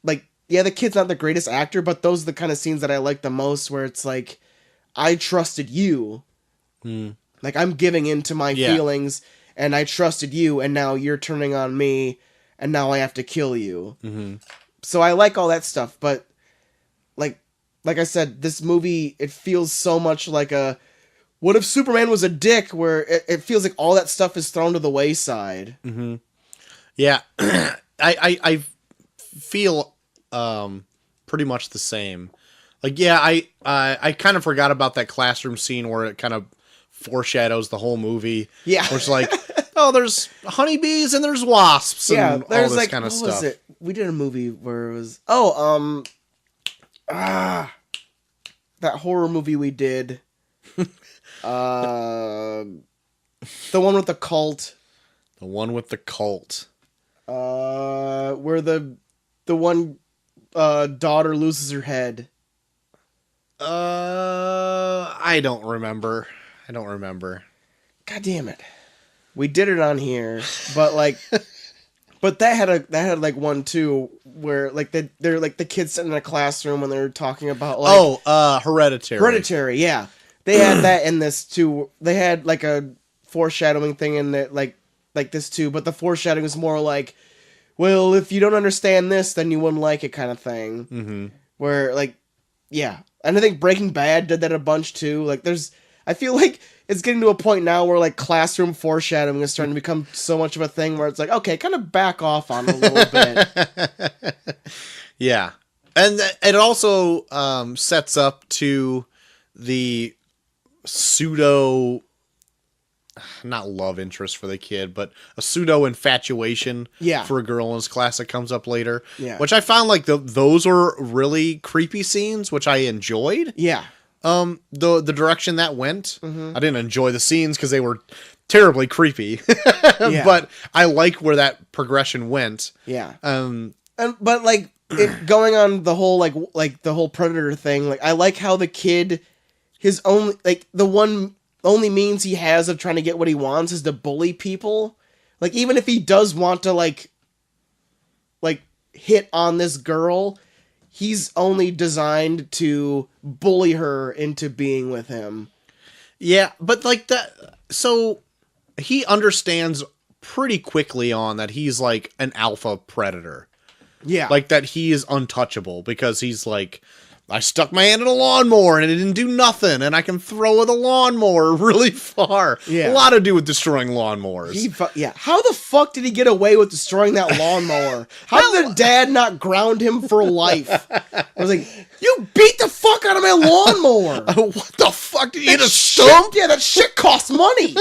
like, yeah, the kid's not the greatest actor, but those are the kind of scenes that I like the most, where it's like, I trusted you. Like, I'm giving in to my feelings, and I trusted you, and now you're turning on me, and now I have to kill you. So I like all that stuff, but like I said, this movie, it feels so much like what if Superman was a dick, where it feels like all that stuff is thrown to the wayside. Yeah. I feel pretty much the same. Like, yeah, I kind of forgot about that classroom scene where it kind of foreshadows the whole movie. Yeah. Where it's like, oh, there's honeybees and there's wasps and all there's this like, kind of what stuff. was it? We did a movie where it was, that horror movie we did. The one with the cult. The one with the cult. Where the one daughter loses her head. I don't remember. God damn it. We did it on here, but like, but that had like one too, where like they're like the kids sitting in a classroom and they're talking about like, Hereditary. Hereditary, yeah. They had that in this too. They had like a foreshadowing thing in that, like this too, but the foreshadowing is more like, well, if you don't understand this, then you wouldn't like it, kind of thing. Where like, yeah. And I think Breaking Bad did that a bunch too. Like, I feel like it's getting to a point now where like classroom foreshadowing is starting to become so much of a thing where it's like, okay, kind of back off on it a little bit. Yeah. And it also sets up to the pseudo, not love interest for the kid, but a pseudo infatuation for a girl in his class that comes up later. Yeah. Which I found like those were really creepy scenes, which I enjoyed. Yeah. The direction that went. Mm-hmm. I didn't enjoy the scenes because they were terribly creepy. Yeah. But I like where that progression went. Yeah. But like going on the whole like the whole predator thing, like I like how the kid, his only like the one only means he has of trying to get what he wants is to bully people. Like even if he does want to like hit on this girl, he's only designed to bully her into being with him. Yeah, but like that, so he understands pretty quickly on that he's like an alpha predator. Yeah. Like that he is untouchable because he's like, I stuck my hand in a lawnmower and it didn't do nothing, and I can throw the lawnmower really far. Yeah. A lot to do with destroying lawnmowers. Yeah. How the fuck did he get away with destroying that lawnmower? How did the dad not ground him for life? I was like, you beat the fuck out of my lawnmower. What the fuck? Did you hit a shit, stump? yeah, that shit costs money.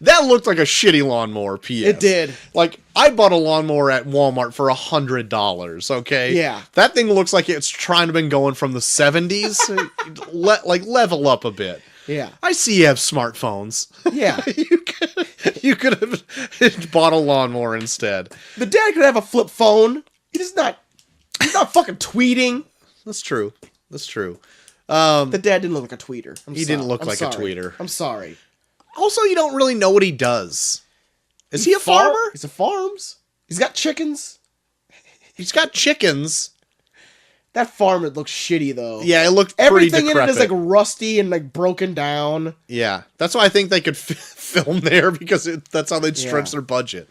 That looked like a shitty lawnmower, P.S. It did. Like, I bought a lawnmower at Walmart for $100, okay? Yeah. That thing looks like it's trying to been going from the 70s. Like, level up a bit. Yeah. I see you have smartphones. Yeah. You could have bought a lawnmower instead. The dad could have a flip phone. He's not fucking tweeting. That's true. That's true. The dad didn't look like a tweeter. He didn't look like a tweeter. I'm sorry. Also, you don't really know what he does. Is he a farmer? He's a farms. He's got chickens. He's got chickens. That farm, it looks shitty though. Yeah, it looked pretty Everything in it is decrepit. like rusty and like broken down. Yeah, that's why I think they could film there because that's how they'd stretch their budget.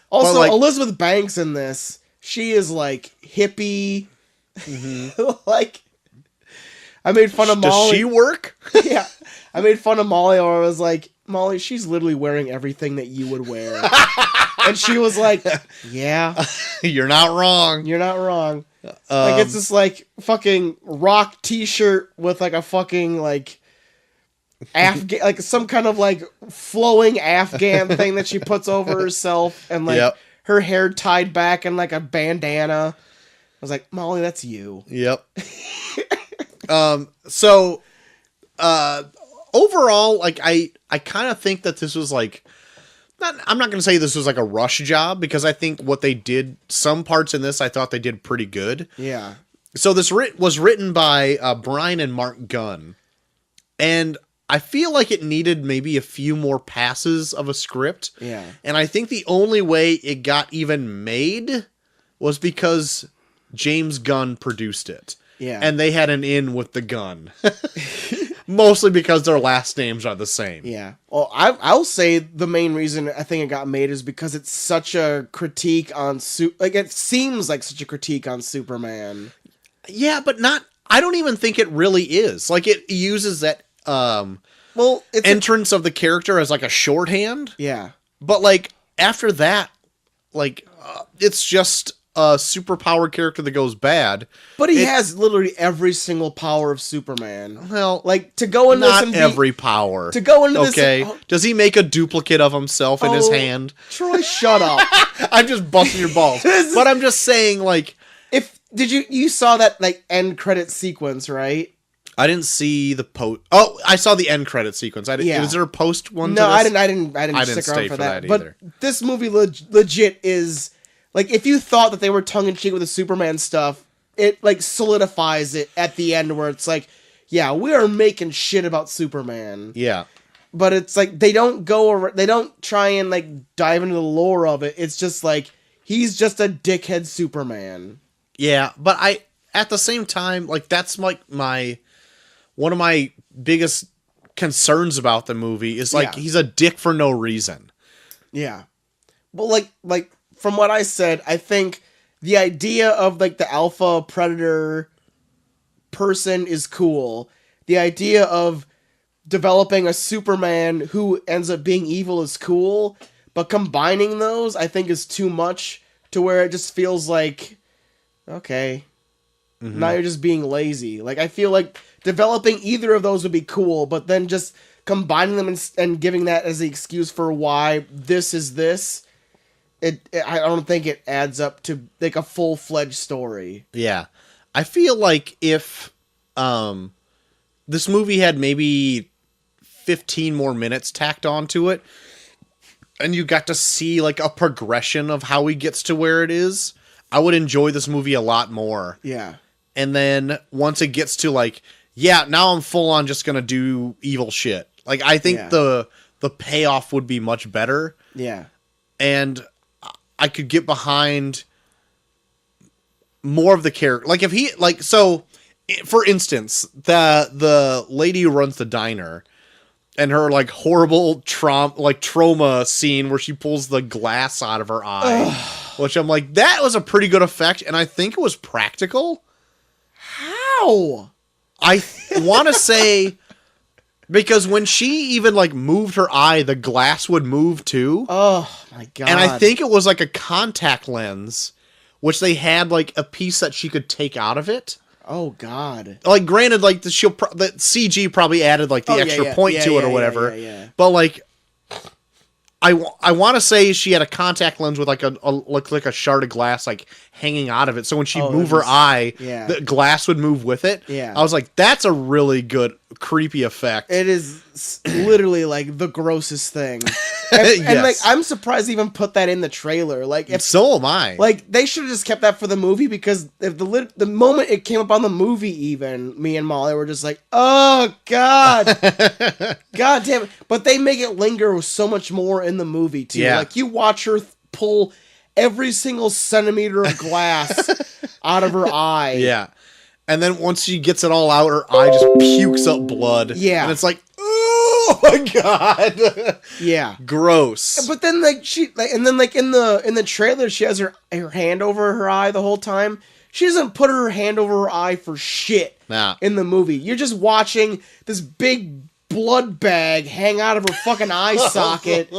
Also, like, Elizabeth Banks in this, she is like hippie. Like, I made fun of Molly. Does she work? Yeah, I made fun of Molly, or I was like, Molly, she's literally wearing everything that you would wear. And she was like, yeah, You're not wrong. you're not wrong. Like, it's this like fucking rock t-shirt with like a fucking like Afghan, like some kind of like flowing Afghan thing that she puts over herself, and like her hair tied back in like a bandana. I was like, Molly, that's you. Yep. So overall, like I kind of think that this was like, I'm not going to say this was like a rush job, because I think what they did, some parts in this, I thought they did pretty good. Yeah. So this was written by Brian and Mark Gunn, and I feel like it needed maybe a few more passes of a script. Yeah. And I think the only way it got even made was because James Gunn produced it. Yeah. And they had an in with the gun. Mostly because their last names are the same. Yeah. Well, I'll say the main reason I think it got made is because it's such a critique on like it seems like such a critique on Superman. Yeah, but not. I don't even think it really is. Like, it uses that It's entrance of the character as like a shorthand. Yeah. But like after that, like it's just a superpowered character that goes bad. But he has literally every single power of Superman. Well, like to go into not this and every power. to go into this. Okay. Does he make a duplicate of himself in his hand? Troy, shut up. I'm just busting your balls. But I'm just saying, like, Did you saw that like end credit sequence, right? I didn't see the post. Oh, I saw the end credit sequence. Yeah. Was there a post one? No, to this? I didn't stick stay around for for that. that But either. this movie legit is like, if you thought that they were tongue in cheek with the Superman stuff, it like solidifies it at the end where it's like, yeah, we are making shit about Superman. Yeah. But it's like they don't try and like dive into the lore of it. It's just like he's just a dickhead Superman. Yeah, but at the same time, like, that's like one of my biggest concerns about the movie is like he's a dick for no reason. Yeah. But like from what I said, I think the idea of like the alpha predator person is cool. The idea of developing a Superman who ends up being evil is cool, but combining those I think is too much to where it just feels like, okay, now you're just being lazy. Like, I feel like developing either of those would be cool, but then just combining them and giving that as the excuse for why this is this, I don't think it adds up to like a full-fledged story. Yeah. I feel like if this movie had maybe 15 more minutes tacked onto it, and you got to see like a progression of how he gets to where it is, I would enjoy this movie a lot more. Yeah. And then once it gets to like, yeah, now I'm full on just gonna do evil shit. Like, I think the payoff would be much better. Yeah. And I could get behind more of the character. Like, if he, like, so, for instance, the lady who runs the diner and her, like, horrible trauma scene where she pulls the glass out of her eye, which I'm like, that was a pretty good effect, and I think it was practical. How? I want to say, because when she even, like, moved her eye, the glass would move, too. Oh, my God. And I think it was, like, a contact lens, which they had, like, a piece that she could take out of it. Oh, God. Like, granted, like, the CG probably added, like, the extra point to it or whatever. Yeah. But, like, I want to say she had a contact lens with, like, like a shard of glass, like, hanging out of it. So when she moved her eye, the glass would move with it. Yeah. I was like, that's a really good, creepy effect. It is literally, like, the grossest thing. And like, I'm surprised they even put that in the trailer. Like, if so am I. Like, they should have just kept that for the movie, because if the moment it came up on the movie, even me and Molly were just like, oh God, God damn it! But they make it linger so much more in the movie too. Yeah. Like, you watch her pull every single centimeter of glass out of her eye. Yeah. And then once she gets it all out, her eye just pukes up blood. Yeah. And it's like, oh my God. Yeah. Gross. But then like in the trailer she has her hand over her eye the whole time. She doesn't put her hand over her eye for shit in the movie. You're just watching this big blood bag hang out of her fucking eye socket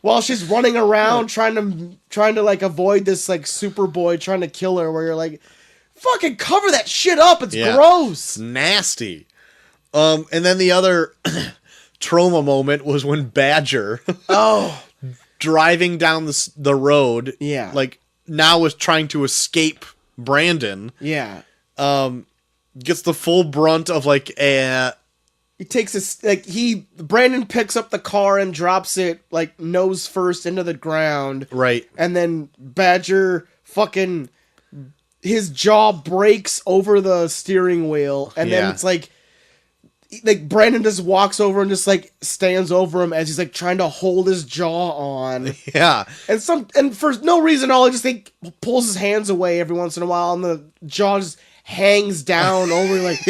while she's running around trying to like avoid this like Superboy trying to kill her, where you're like, fucking cover that shit up. It's gross. Nasty. And then the other trauma moment was when Badger driving down the road, like, now was trying to escape Brandon. Yeah. Gets the full brunt of like a He takes this, like, Brandon picks up the car and drops it, like, nose first into the ground. Right. And then Badger fucking, his jaw breaks over the steering wheel. And then it's like Brandon just walks over and just, like, stands over him as he's, like, trying to hold his jaw on. Yeah. And for no reason at all, he just, like, pulls his hands away every once in a while, and the jaw just hangs down over, like,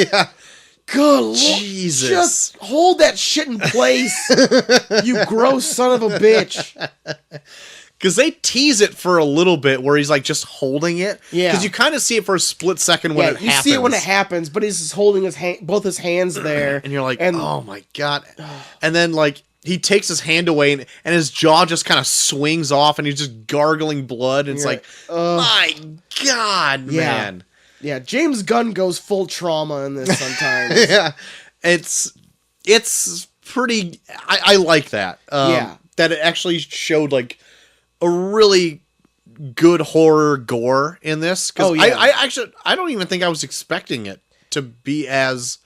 good Jesus. Just hold that shit in place, you gross son of a bitch. Because they tease it for a little bit where he's like just holding it. Yeah. Because you kind of see it for a split second when it happens. You see it when it happens, but he's just holding both his hands there. And you're like, oh my God. And then like he takes his hand away and his jaw just kind of swings off and he's just gargling blood. And it's like, my God, man. Yeah, James Gunn goes full trauma in this sometimes. Yeah, it's pretty. I like that. That it actually showed like a really good horror gore in this. Because I don't even think I was expecting it to be as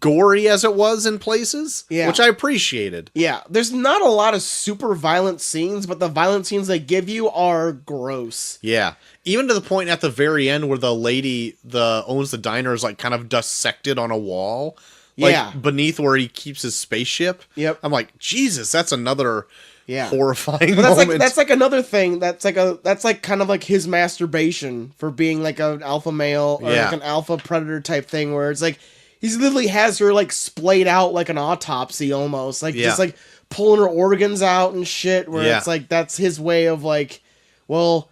gory as it was in places. Yeah, which I appreciated. Yeah, there's not a lot of super violent scenes, but the violent scenes they give you are gross. Yeah. Even to the point at the very end where the lady owns the diner is like kind of dissected on a wall. Like beneath where he keeps his spaceship. Yep. I'm like, Jesus, that's another horrifying moment. That's like another thing. That's like kind of like his masturbation for being like an alpha male or like an alpha predator type thing, where it's like he literally has her like splayed out like an autopsy almost. Like just like pulling her organs out and shit, where it's like that's his way of like, well,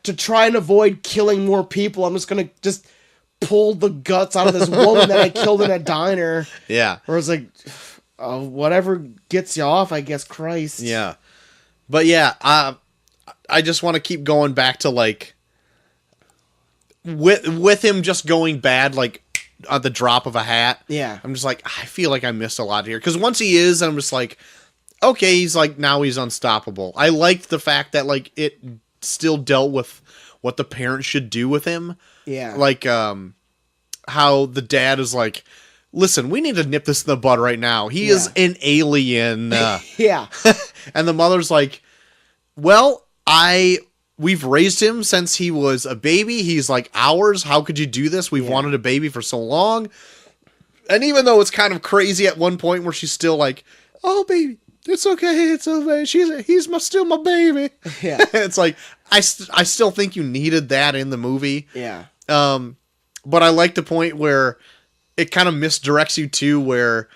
to try and avoid killing more people, I'm just gonna just pulled the guts out of this woman that I killed in a diner. Yeah. Where it's like, whatever gets you off, I guess. Christ. Yeah. But yeah, I just want to keep going back to like with him just going bad like at the drop of a hat. Yeah. I'm just like, I feel like I missed a lot here because once he is, I'm just like, okay, he's like now he's unstoppable. I liked the fact that like it still dealt with what the parents should do with him. Yeah. Like how the dad is like, listen, we need to nip this in the bud right now. He is an alien. Yeah. And the mother's like, well, we've raised him since he was a baby. He's like ours. How could you do this? We've wanted a baby for so long. And even though it's kind of crazy at one point where she's still like, oh, baby, it's okay. It's okay. He's still my baby. Yeah. It's like, I still think you needed that in the movie. Yeah. But I like the point where it kind of misdirects you too, where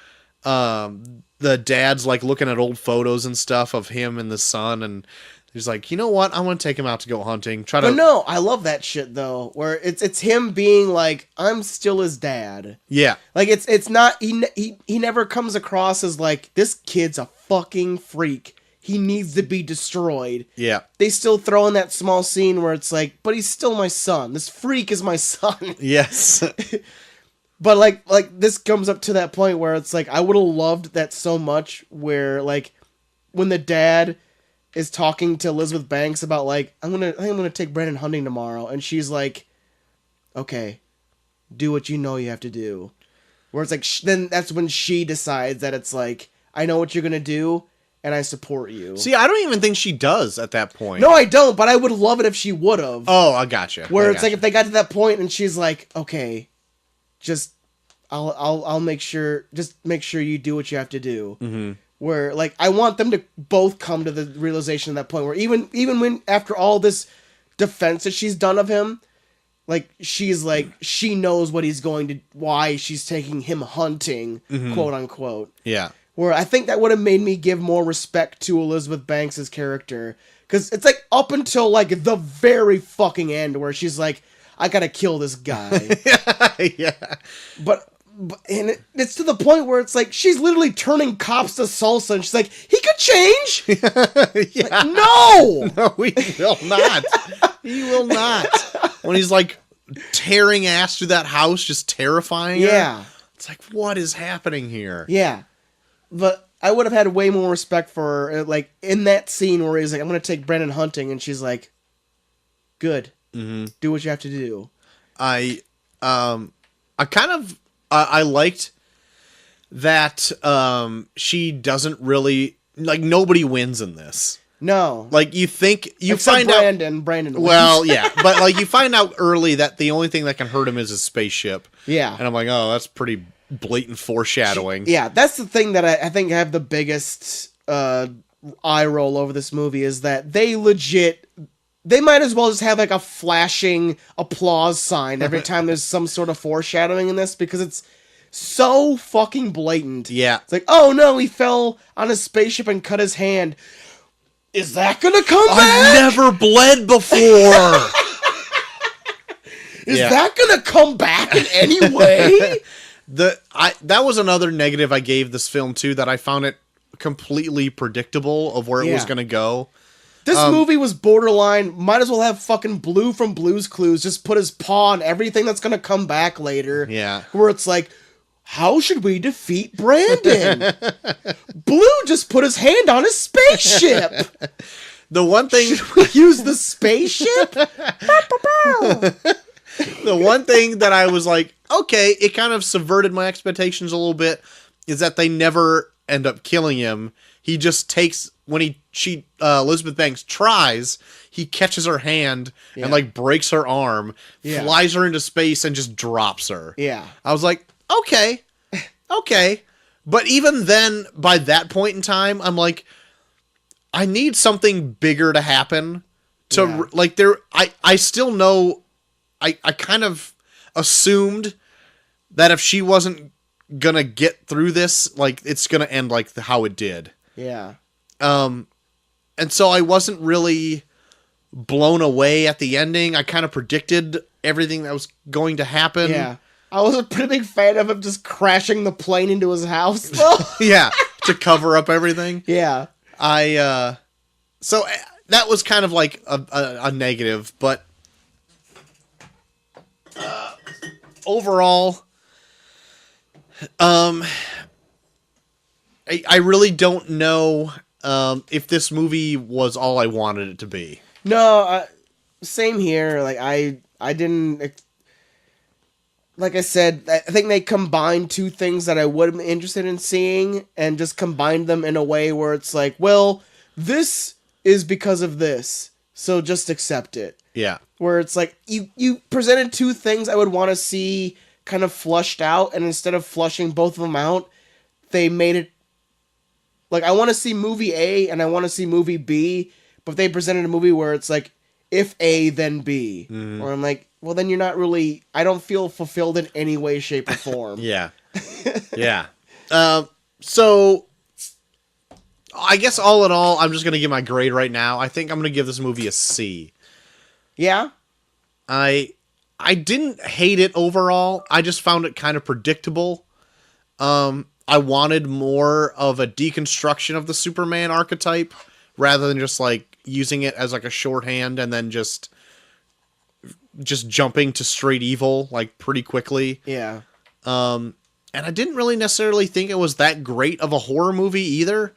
the dad's like looking at old photos and stuff of him and the son, and he's like, you know what? I want to take him out to go hunting. But no, I love that shit though, where it's him being like, I'm still his dad. Yeah. Like it's not he never comes across as like, this kid's a fucking freak. He needs to be destroyed. Yeah. They still throw in that small scene where it's like, but he's still my son. This freak is my son. Yes. But like this comes up to that point where it's like, I would have loved that so much where like when the dad is talking to Elizabeth Banks about like, I think I'm gonna take Brandon hunting tomorrow, and she's like, okay, do what you know you have to do. Where it's like, then that's when she decides that it's like, I know what you're gonna do, and I support you. See, I don't even think she does at that point. No, I don't, but I would love it if she would have. Oh, I gotcha. Where it's like if they got to that point and she's like, okay, just I'll make sure, just make sure you do what you have to do. Mm-hmm. Where like I want them to both come to the realization at that point where even when after all this defense that she's done of him, like she's like she knows what he's going to, why she's taking him hunting, quote unquote. Yeah. Where I think that would have made me give more respect to Elizabeth Banks' character. Because it's like up until like the very fucking end where she's like, I gotta kill this guy. Yeah. But and it's to the point where it's like she's literally turning cops to salsa, and she's like, he could change. Yeah. Like, no, No, he will not. He will not. When he's like tearing ass through that house, just terrifying her. Yeah. It's like, what is happening here? Yeah. But I would have had way more respect for her, like in that scene where he's like, I'm gonna take Brandon hunting, and she's like, good. Do what you have to do. I kind of I liked that she doesn't really, like, nobody wins in this. No. Like, you think you Except find Brandon. out Brandon wins. well, yeah, but like you find out early that the only thing that can hurt him is his spaceship. Yeah. And I'm like, oh, that's pretty blatant foreshadowing. Yeah, that's the thing that I think I have the biggest eye roll over this movie is that they might as well just have like a flashing applause sign every time there's some sort of foreshadowing in this, because it's so fucking blatant. Yeah. It's like, oh no, he fell on his spaceship and cut his hand. Is that gonna come back? I've never bled before. Is Yeah. that gonna come back in any way? That was another negative I gave this film too, that I found it completely predictable of where it was Yeah. going to go. This movie was borderline, might as well have fucking Blue from Blue's Clues just put his paw on everything that's gonna come back later. Yeah. Where it's like, how should we defeat Brandon? Blue just put his hand on his spaceship. The one thing Should we use the spaceship? the one thing that I was like, okay, it kind of subverted my expectations a little bit, is that they never end up killing him. He just takes, when Elizabeth Banks tries, he catches her hand Yeah. and like breaks her arm, Yeah. flies her into space and just drops her. Yeah. I was like, okay. But even then, by that point in time, I'm like, I need something bigger to happen to Yeah. like I still know, I kind of assumed that if she wasn't gonna get through this, like it's gonna end like how it did. Yeah. And so I wasn't really blown away at the ending. I kind of predicted everything that was going to happen. Yeah. I was a pretty big fan of him just crashing the plane into his house. Yeah, to cover up everything. Yeah. So that was kind of like a negative, but overall, I really don't know if this movie was all I wanted it to be. No, same here. Like I didn't. Like I said, I think they combined two things that I would have been interested in seeing, and just combined them in a way where it's like, well, this is because of this, so just accept it. Yeah. Where it's like you presented two things I would want to see kind of flushed out, and instead of flushing both of them out, they made it like, I want to see movie A and I want to see movie B, but they presented a movie where it's like, if A, then B. Or I'm like, well, then you're not really, I don't feel fulfilled in any way, shape, or form. Yeah. Yeah. So I guess all in all, I'm just going to give my grade right now. I think I'm going to give this movie a C. Yeah? I didn't hate it overall. I just found it kind of predictable. I wanted more of a deconstruction of the Superman archetype rather than just like using it as like a shorthand and then just jumping to straight evil like pretty quickly. Yeah. And I didn't really necessarily think it was that great of a horror movie either,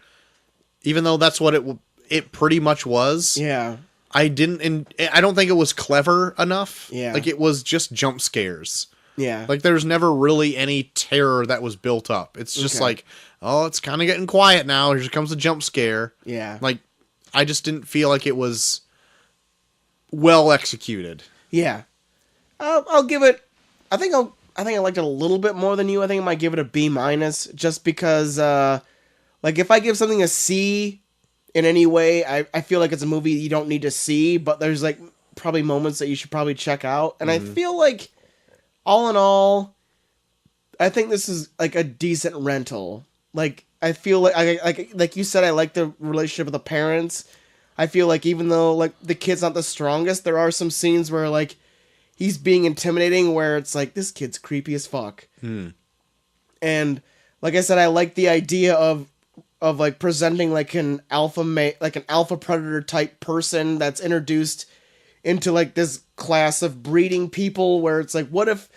even though that's what it pretty much was. Yeah. I don't think it was clever enough. Yeah. Like, it was just jump scares. Yeah. Like, there's never really any terror that was built up. It's just like, oh, it's kind of getting quiet now. Here comes a jump scare. Yeah. Like, I just didn't feel like it was well executed. Yeah. I'll give it, I think I liked it a little bit more than you. I think I might give it a B minus, just because, like, if I give something a C in any way, I feel like it's a movie you don't need to see, but there's like probably moments that you should probably check out. And I feel like, all in all, I think this is like a decent rental. Like, I feel like you said, I like the relationship with the parents. I feel like even though like the kid's not the strongest, there are some scenes where like he's being intimidating, where it's like, this kid's creepy as fuck. And like I said, I like the idea of like presenting like an alpha predator type person that's introduced into like this class of breeding people, where it's like, what if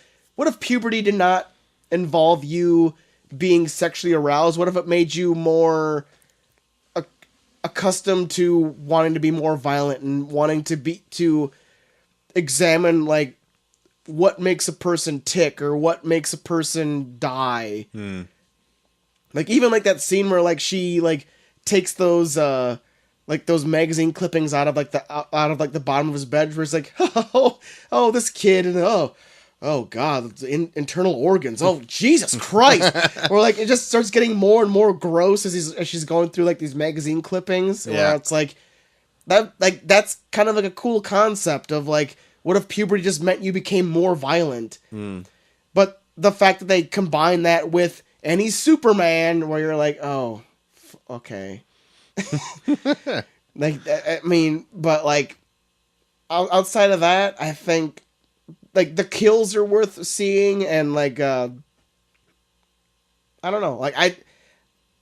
puberty did not involve you being sexually aroused? What if it made you more accustomed to wanting to be more violent and wanting to examine like what makes a person tick or what makes a person die? Like, even like that scene where like she like takes those magazine clippings out of like the bottom of his bed, where it's like, oh, this kid, and oh god, internal organs, oh Jesus Christ. Or like it just starts getting more and more gross as she's going through like these magazine clippings. Where it's like that's kind of like a cool concept of like, what if puberty just meant you became more violent? But the fact that they combine that with, and he's Superman, where you're like, oh, okay. Like, I mean, but like outside of that, I think like the kills are worth seeing, and like I don't know, like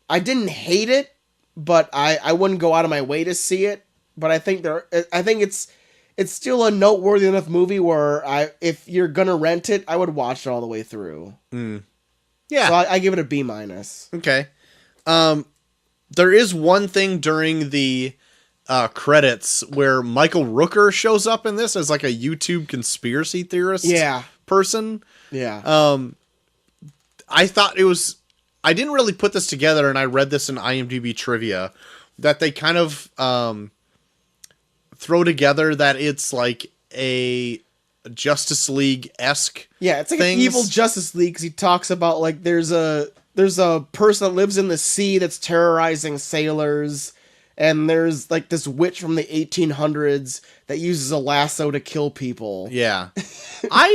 I didn't hate it, but I wouldn't go out of my way to see it. But I think it's still a noteworthy enough movie where if you're gonna rent it, I would watch it all the way through. Yeah. So I give it a B minus. Okay. There is one thing during the credits where Michael Rooker shows up in this as like a YouTube conspiracy theorist person. Yeah. I thought I didn't really put this together, and I read this in IMDb trivia, that they kind of throw together that it's like a Justice League-esque. Yeah, it's like an evil Justice League, because he talks about like there's a person that lives in the sea that's terrorizing sailors, and there's like this witch from the 1800s that uses a lasso to kill people. Yeah.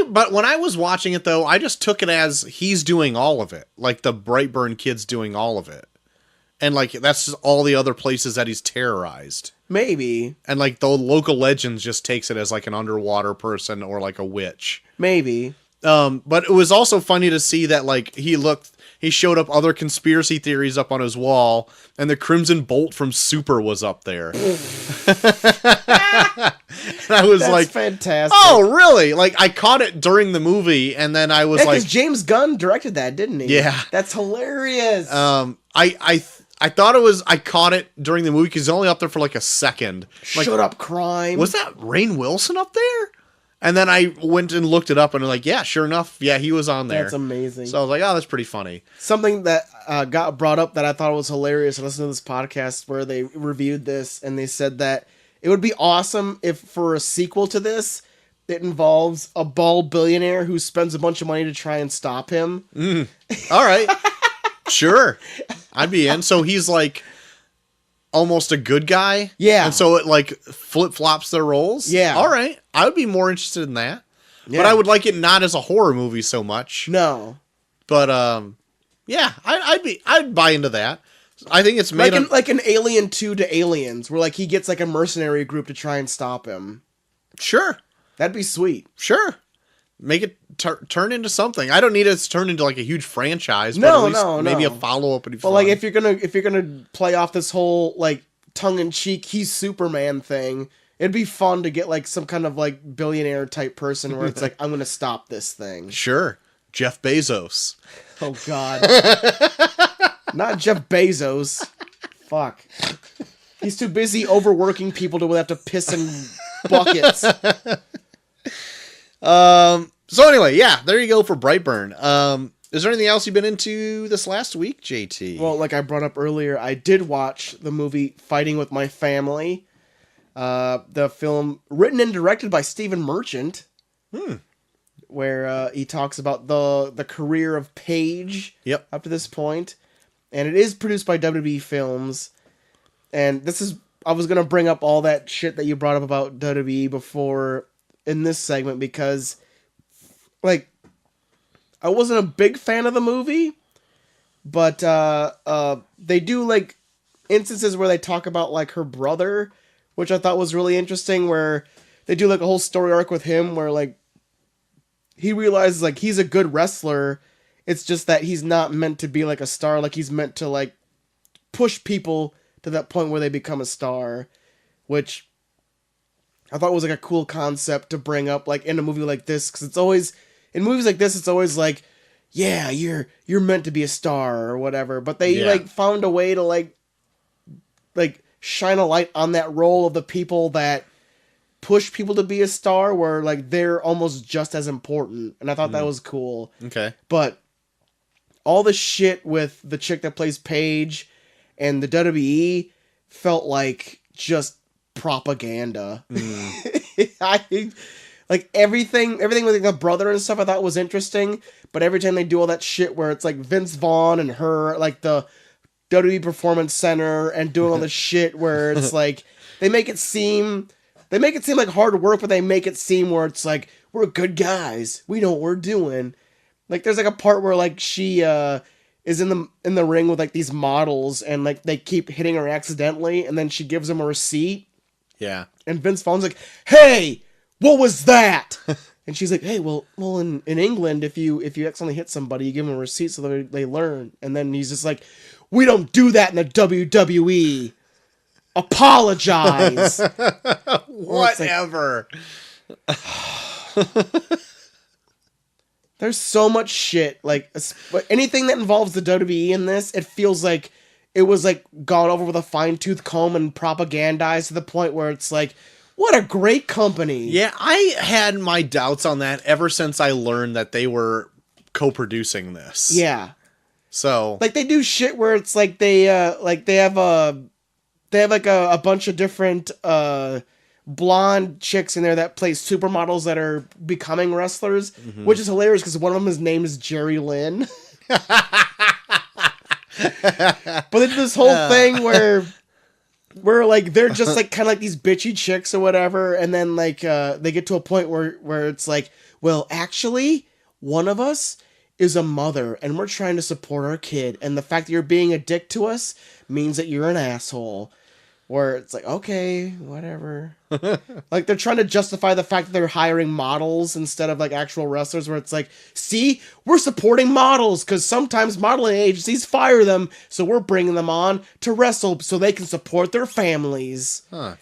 But when I was watching it though, I just took it as he's doing all of it. Like the Brightburn kid's doing all of it. And like that's just all the other places that he's terrorized. Maybe. And like the local legends just takes it as like an underwater person or like a witch. Maybe. But it was also funny to see that like he showed up other conspiracy theories up on his wall, and the Crimson Bolt from Super was up there. And I was That's like, fantastic. oh, really? Like I caught it during the movie, and then I was Yeah, like, because James Gunn directed that, didn't he? Yeah. That's hilarious. I thought it was, I caught it during the movie because it's only up there for like a second. Like, Shut up, crime. was that Rainn Wilson up there? And then I went and looked it up, and I'm like, yeah, sure enough, yeah, he was on there. That's amazing. So I was like, oh, that's pretty funny. Something that got brought up that I thought was hilarious. I listened to this podcast where they reviewed this, and they said that it would be awesome if for a sequel to this, it involves a bald billionaire who spends a bunch of money to try and stop him. All right. Sure. I'd be in. So he's like almost a good guy. Yeah. And so it like flip-flops their roles. Yeah. All right. I would be more interested in that. Yeah. But I would like it not as a horror movie so much. No. But yeah, I'd buy into that. I think it's made like an Alien 2 to Aliens, where like he gets like a mercenary group to try and stop him. Sure. That'd be sweet. Sure. Make it turn into something. I don't need it to turn into like a huge franchise. No, but at least no. maybe a follow up would be But fun. like if you're gonna play off this whole like tongue in cheek he's Superman thing, it'd be fun to get like some kind of like billionaire type person where it's like I'm gonna stop this thing. Sure. Jeff Bezos. Oh God. Not Jeff Bezos. Fuck. He's too busy overworking people to have to piss in buckets. So anyway, yeah, there you go for Brightburn. Is there anything else you've been into this last week, JT? Well, like I brought up earlier, I did watch the movie Fighting with My Family. The film written and directed by Stephen Merchant. Where he talks about the career of Paige Yep. up to this point. And it is produced by WWE Films. And this is, I was going to bring up all that shit that you brought up about WWE before in this segment because, like, I wasn't a big fan of the movie, but they do, like, instances where they talk about, like, her brother, which I thought was really interesting, where they do, like, a whole story arc with him where, like, he realizes, like, he's a good wrestler. It's just that he's not meant to be, like, a star. Like, he's meant to, like, push people to that point where they become a star. Which I thought was, like, a cool concept to bring up, like, in a movie like this. Because it's always... In movies like this, it's always, like, yeah, you're meant to be a star or whatever. But they, like, found a way to, like, shine a light on that role of the people that push people to be a star where, like, they're almost just as important. And I thought that was cool. Okay. But all the shit with the chick that plays Paige and the WWE felt like just propaganda. Like everything with like the brother and stuff I thought was interesting, but every time they do all that shit where it's like Vince Vaughn and her, like the WWE Performance Center and doing all this shit where it's like they make it seem like hard work, but they make it seem where it's like we're good guys, we know what we're doing. Like there's like a part where like she is in the ring with like these models and like they keep hitting her accidentally, and then she gives them a receipt. Yeah. And Vince Vaughn's like, "Hey, what was that?" And she's like, "Hey, well, in England, if you accidentally hit somebody, you give them a receipt so they learn." And then he's just like, "We don't do that in the WWE. Apologize." Whatever. There's so much shit. Like anything that involves the WWE in this, it feels like it was like gone over with a fine-tooth comb and propagandized to the point where it's like, what a great company. Yeah, I had my doubts on that ever since I learned that they were co-producing this. Yeah. So Like they do shit where it's like they have a bunch of different blonde chicks in there that play supermodels that are becoming wrestlers, which is hilarious because one of them is named is Jerry Lynn. But they do this whole thing where like they're just like kind of like these bitchy chicks or whatever, and then like they get to a point where it's like, well, actually, one of us is a mother, and we're trying to support our kid, and the fact that you're being a dick to us means that you're an asshole. Where it's like, okay, whatever. Like, they're trying to justify the fact that they're hiring models instead of, like, actual wrestlers, where it's like, see, we're supporting models, because sometimes modeling agencies fire them, so we're bringing them on to wrestle so they can support their families. Huh.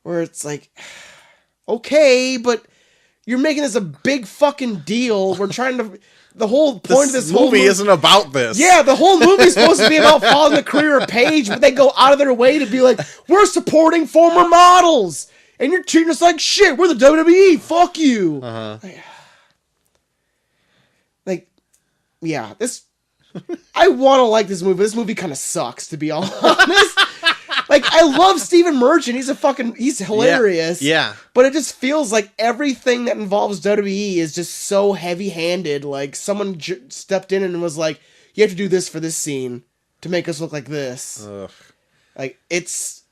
Where it's like, okay, but you're making this a big fucking deal. We're trying to... The whole point of this whole movie isn't about this. Yeah, the whole movie's supposed to be about following the career of Paige, but they go out of their way to be like, we're supporting former models, and you're treating us like shit. We're the WWE. Fuck you. Like, yeah, this... I want to like this movie. This movie kind of sucks, to be all honest. Like, I love Steven Merchant. He's hilarious. Yeah. But it just feels like everything that involves WWE is just so heavy-handed. Like, someone stepped in and was like, you have to do this for this scene to make us look like this. Ugh. Like, it's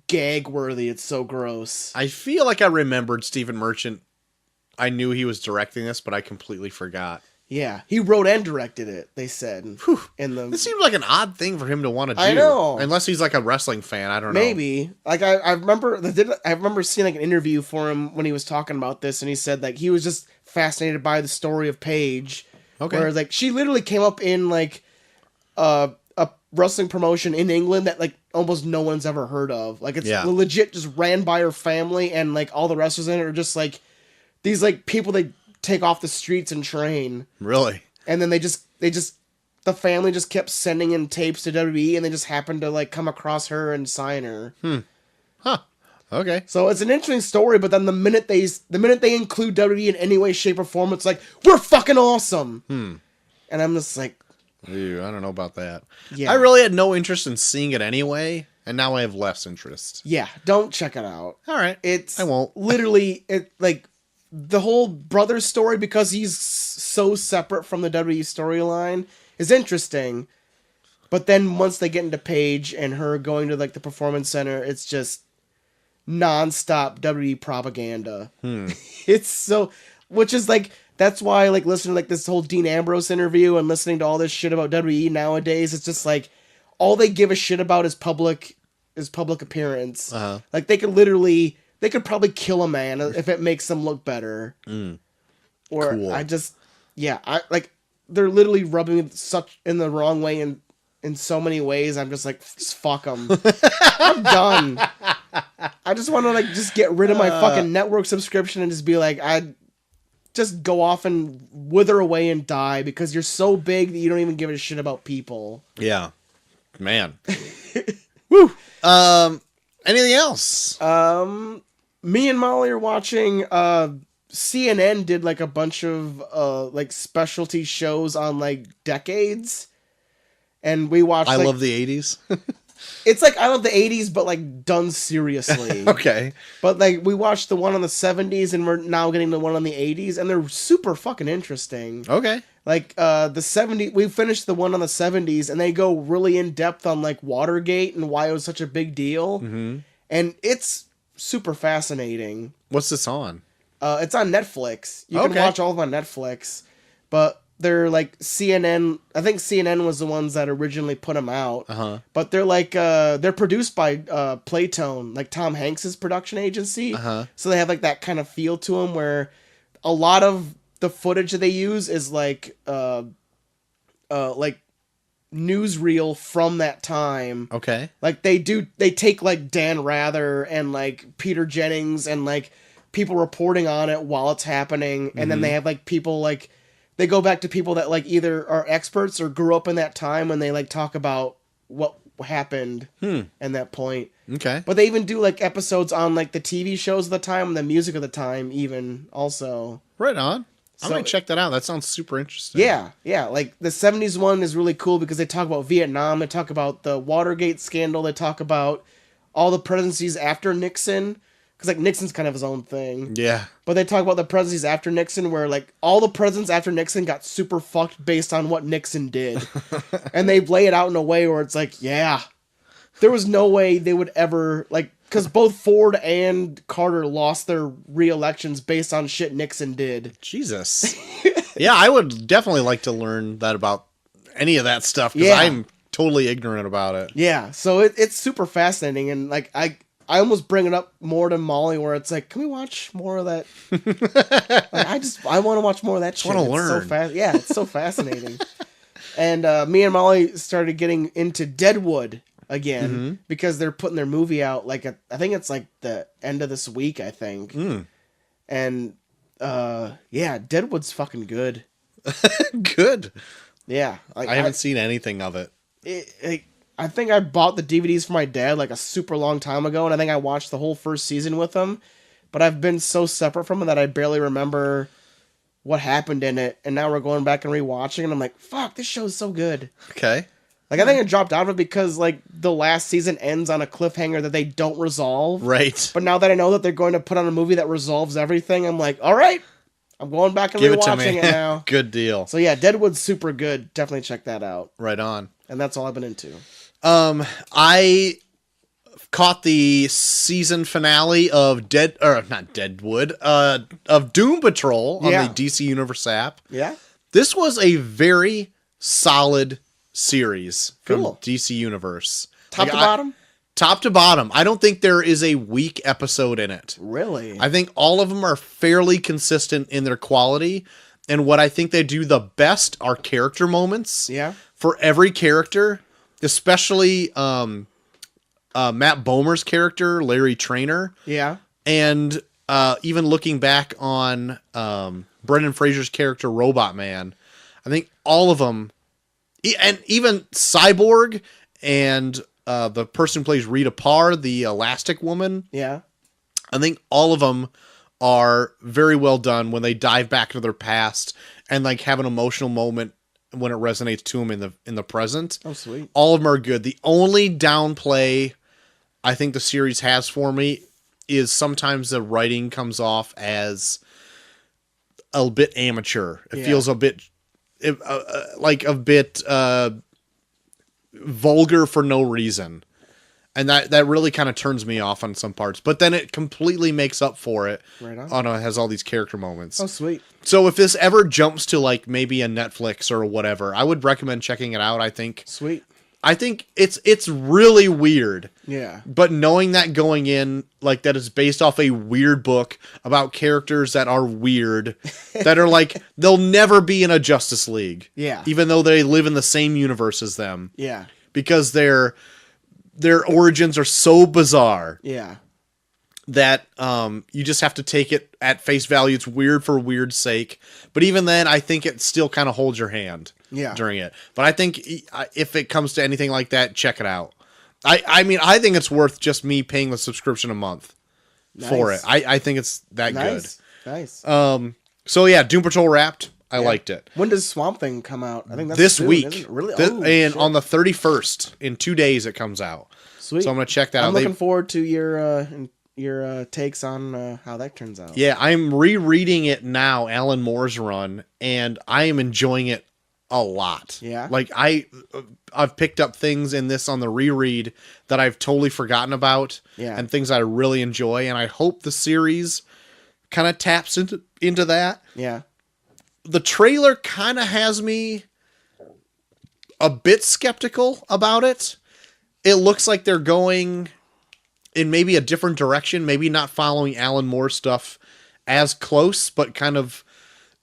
gag-worthy. It's so gross. I feel like I remembered Stephen Merchant. I knew he was directing this, but I completely forgot. Yeah, he wrote and directed it, they said. This seems like an odd thing for him to want to do. I know. Unless he's like a wrestling fan. I don't know. Maybe. Like, I remember seeing like an interview for him when he was talking about this, and he said like he was just fascinated by the story of Paige. Okay. Where like she literally came up in like a wrestling promotion in England that like almost no one's ever heard of. Like, it's legit just ran by her family, and like all the wrestlers in it are just like these like people they take off the streets and train. Really? And then the family just kept sending in tapes to WWE, and they just happened to like come across her and sign her. Huh. Okay. So it's an interesting story, but then the minute they include WWE in any way, shape, or form, it's like, we're fucking awesome. And I'm just like, ew, I don't know about that. Yeah. I really had no interest in seeing it anyway, and now I have less interest. yeah, don't check it out. All right. I won't. Literally, the whole brother story, because he's so separate from the WWE storyline, is interesting. But then once they get into Paige and her going to like the performance center, it's just nonstop WWE propaganda. It's so, which is like, that's why like listening to like this whole Dean Ambrose interview and listening to all this shit about WWE nowadays, it's just like all they give a shit about is public appearance. Like they could probably kill a man if it makes them look better. Or cool. they're literally rubbing it such in the wrong way in so many ways. I'm just like, just fuck them. I'm done. I just want to like just get rid of my fucking network subscription and just be like, I just go off and wither away and die because you're so big that you don't even give a shit about people. Yeah, man. Woo. Anything else? Me and Molly are watching. CNN did like a bunch of like specialty shows on like decades, and we watched. I love the 80s. It's like I love the 80s, but like done seriously. Okay. But like we watched the one on the 70s, and we're now getting the one on the 80s, and they're super fucking interesting. Okay. Like the 70s, we finished the one on the 70s, and they go really in depth on like Watergate and why it was such a big deal, and it's super fascinating. What's this on? It's on Netflix. You can watch all of them on Netflix, but they're like CNN. I think CNN was the ones that originally put them out. But they're like they're produced by Playtone, like Tom Hanks's production agency. So they have like that kind of feel to them, where a lot of the footage that they use is like newsreel from that time. Okay. Like they take like Dan Rather and like Peter Jennings and like people reporting on it while it's happening, and then they have like people like they go back to people that like either are experts or grew up in that time when they like talk about what happened in that point. Okay. But they even do like episodes on like the TV shows of the time and the music of the time even also. Right on. I'm So- going to check that out. That sounds super interesting. Yeah. Like the 70s one is really cool because they talk about Vietnam, they talk about the Watergate scandal, they talk about all the presidencies after Nixon. Because, like, Nixon's kind of his own thing. Yeah. But they talk about the presidencies after Nixon where, like, all the presidents after Nixon got super fucked based on what Nixon did. And they lay it out in a way where it's like, yeah, there was no way they would ever, like, because both Ford and Carter lost their re-elections based on shit Nixon did. Jesus. Yeah, I would definitely like to learn that about any of that stuff because Yeah. I'm totally ignorant about it. Yeah, so it's super fascinating, and like I almost bring it up more to Molly, where it's like, can we watch more of that? Like, I want to watch more of that shit. wanna It's so learn. fast. Yeah, it's so fascinating. And me and Molly started getting into Deadwood again because they're putting their movie out. Like I think it's like the end of this week. I think. And yeah, Deadwood's fucking good. Good. Yeah, like, I haven't seen anything of it. I think I bought the DVDs for my dad like a super long time ago, and I think I watched the whole first season with him. But I've been so separate from it that I barely remember what happened in it. And now we're going back and rewatching, and I'm like, fuck, this show's so good. Okay. Like, I think I dropped out of it because, like, the last season ends on a cliffhanger that they don't resolve. Right. But now that I know that they're going to put on a movie that resolves everything, I'm like, all right, I'm going back and Give it to rewatching me. it now. Good deal. So yeah, Deadwood's super good. Definitely check that out. Right on. And that's all I've been into. I caught the season finale of Deadwood, of Doom Patrol on Yeah. the DC Universe app. Yeah? This was a very solid series from Cool. DC Universe. Top to bottom? Top to bottom. I don't think there is a weak episode in it. Really? I think all of them are fairly consistent in their quality. And what I think they do the best are character moments. Yeah? For every character, especially Matt Bomer's character, Larry Traynor. Yeah? And even looking back on Brendan Fraser's character, Robot Man, I think all of them, and even Cyborg and the person who plays Rita Parr, the Elastic Woman, Yeah? I think all of them are very well done when they dive back into their past and like have an emotional moment when it resonates to them in the present. Oh, sweet. All of them are good. The only downplay I think the series has for me is sometimes the writing comes off as a bit amateur. It feels a bit like a bit vulgar for no reason. And that really kind of turns me off on some parts. But then it completely makes up for it. Right on. It has all these character moments. Oh, sweet. So if this ever jumps to like maybe a Netflix or whatever, I would recommend checking it out. I think it's really weird. Yeah. But knowing that going in, like that is based off a weird book about characters that are weird, that are like, they'll never be in a Justice League. Yeah. Even though they live in the same universe as them. Yeah. Because their origins are so bizarre. Yeah. That you just have to take it at face value. It's weird for weird's sake. But even then, I think it still kind of holds your hand during it. But I think if it comes to anything like that, check it out. I mean, I think it's worth just me paying the subscription a month for it. I think it's that good. Nice. So yeah, Doom Patrol Wrapped. I liked it. When does Swamp Thing come out? I think that's This soon, week. isn't it? Really? And shit. on the 31st, in 2 days, it comes out. Sweet. So I'm going to check that out. I'm looking forward to your takes on how that turns out. Yeah, I'm rereading it now, Alan Moore's run, and I am enjoying it a lot. Yeah? Like I've picked up things in this on the reread that I've totally forgotten about, and things I really enjoy, and I hope the series kind of taps into that. Yeah. The trailer kind of has me a bit skeptical about it. It looks like they're going in maybe a different direction, maybe not following Alan Moore stuff as close, but kind of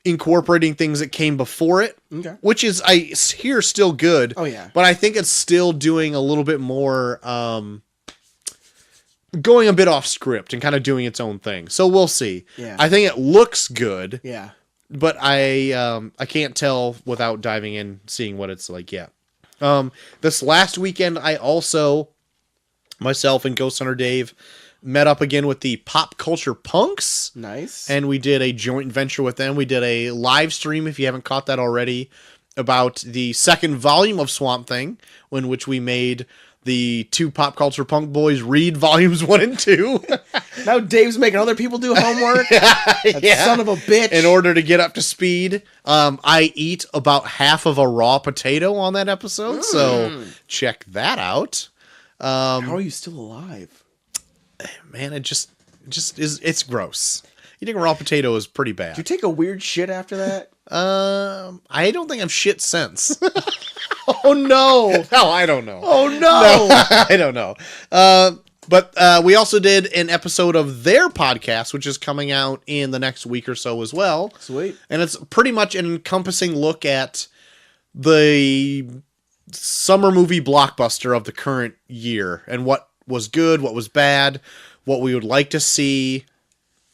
incorporating things that came before it, which is, I hear, still good. Oh, yeah. But I think it's still doing a little bit more, going a bit off script and kind of doing its own thing. So we'll see. Yeah. I think it looks good. Yeah. But I can't tell without diving in, seeing what it's like yet. This last weekend, I also, myself and Ghost Hunter Dave, met up again with the Pop Culture Punks. Nice. And we did a joint venture with them. We did a live stream, if you haven't caught that already, about the second volume of Swamp Thing, in which we made the two Pop Culture Punk boys read volumes 1 and 2. Now Dave's making other people do homework. That son of a bitch. In order to get up to speed. I eat about half of a raw potato on that episode, so check that out. How are you still alive? Man, it just is, it's gross. Eating a raw potato is pretty bad. Do you take a weird shit after that? I don't think I've shit since. Oh no! No, I don't know. Oh no! I don't know. But we also did an episode of their podcast, which is coming out in the next week or so as well. Sweet. And it's pretty much an encompassing look at the summer movie blockbuster of the current year and what was good, what was bad, what we would like to see.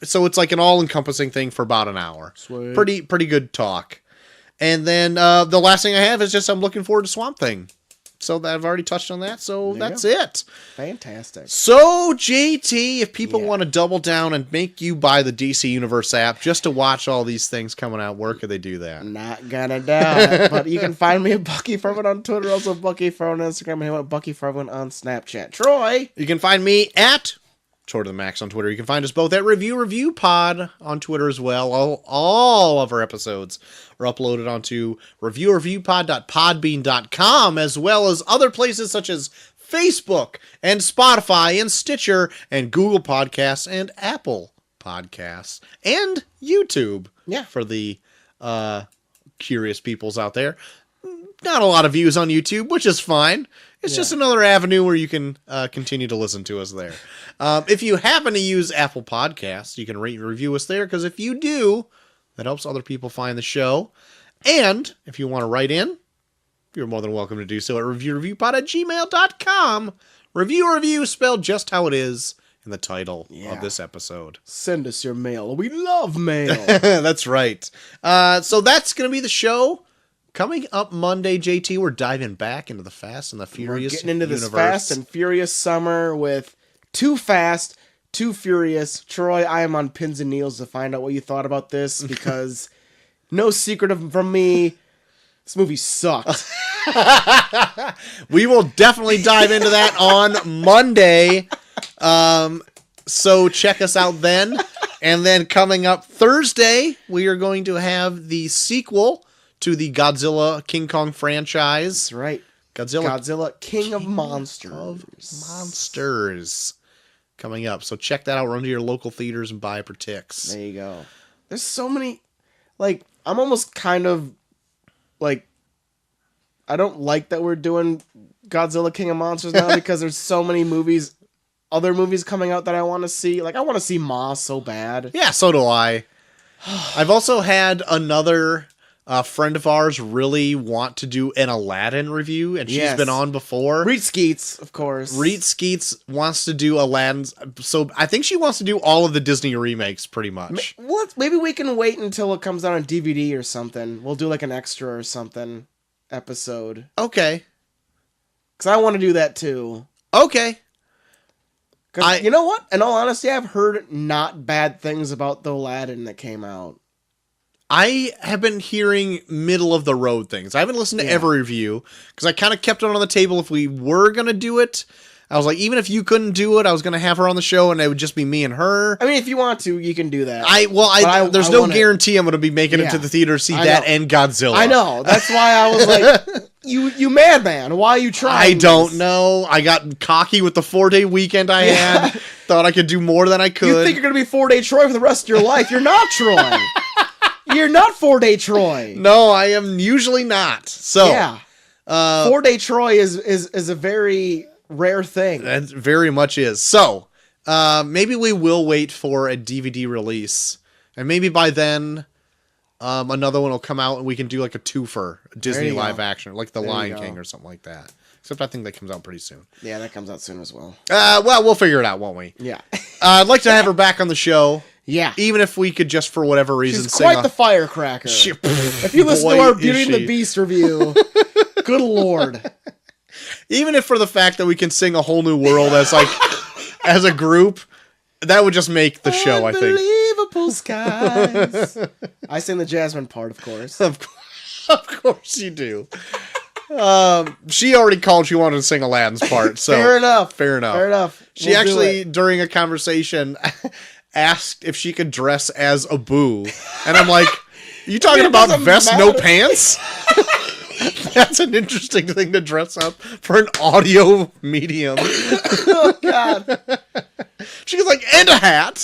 So it's like an all-encompassing thing for about an hour. Sweet. Pretty good talk. And then the last thing I have is just I'm looking forward to Swamp Thing. So I've already touched on that, so that's it. Fantastic. So, JT, if people Yeah. want to double down and make you buy the DC Universe app just to watch all these things coming out, where could they do that? Not gonna doubt it. But you can find me at Bucky Furman on Twitter, also Bucky Furman on Instagram, and him at Bucky Furman on Snapchat. Troy! You can find me at Troy to the Max on Twitter. You can find us both at Review Pod on Twitter as well. All of our episodes are uploaded onto reviewpod.podbean.com, as well as other places such as Facebook and Spotify and Stitcher and Google Podcasts and Apple Podcasts and YouTube. Yeah. For the curious peoples out there. Not a lot of views on YouTube, which is fine. It's just another avenue where you can continue to listen to us there. If you happen to use Apple Podcasts, you can rate and review us there, because if you do, that helps other people find the show. And if you want to write in, you're more than welcome to do so at reviewpod@gmail.com. Review spelled just how it is in the title of this episode. Send us your mail. We love mail. That's right. So that's going to be the show. Coming up Monday, JT, we're diving back into the Fast and the Furious We're getting into this universe. Fast and Furious summer with Too Fast, Too Furious. Troy, I am on pins and needles to find out what you thought about this, because no secret from me, this movie sucked. We will definitely dive into that on Monday. So check us out then. And then coming up Thursday, we are going to have the sequel to the Godzilla King Kong franchise. That's right. Godzilla King of Monsters. Monsters coming up. So check that out. Run to your local theaters and buy it for ticks. There you go. There's so many, like, I'm almost kind of, like, I don't like that we're doing Godzilla King of Monsters now, because there's so many movies, other movies coming out that I want to see. Like, I want to see Ma so bad. Yeah, so do I. I've also had another friend of ours really want to do an Aladdin review, and she's been on before. Reed Skeets, of course. Reed Skeets wants to do Aladdin's, so I think she wants to do all of the Disney remakes, pretty much. Maybe we can wait until it comes out on DVD or something. We'll do like an extra or something episode. Okay. Because I want to do that too. Okay. Because you know what? In all honesty, I've heard not bad things about the Aladdin that came out. I have been hearing middle of the road things. I haven't listened to every review, because I kind of kept it on the table if we were going to do it. I was like, even if you couldn't do it, I was going to have her on the show, and it would just be me and her. I mean, if you want to, you can do that. There's no guarantee I'm going to be making it to the theater to see that and Godzilla. I know. That's why I was like, you madman. Why are you trying I don't know. I got cocky with the 4-day weekend I had. Thought I could do more than I could. You think you're going to be 4-day Troy for the rest of your life. You're not Troy. You're not 4-day Troy. No, I am usually not. So yeah, 4-day Troy is a very rare thing. That very much is. So maybe we will wait for a DVD release, and maybe by then another one will come out, and we can do like a twofer, Disney live action, like The Lion King or something like that. Except I think that comes out pretty soon. Yeah, that comes out soon as well. Well, we'll figure it out, won't we? Yeah. I'd like to have her back on the show. Yeah. Even if we could just for whatever reason She's quite the firecracker. If you listen to our Beauty and the Beast review, good lord. Even if for the fact that we can sing A Whole New World as like as a group, that would just make the show, I think. Unbelievable skies. I sing the Jasmine part, of course. Of course you do. She already called she wanted to sing Aladdin's part, so Fair enough. Fair enough. She We'll actually, during a conversation, asked if she could dress as Abu. And I'm like, are you talking about vest, no pants? That's an interesting thing to dress up for an audio medium. Oh, God. She was like, and a hat.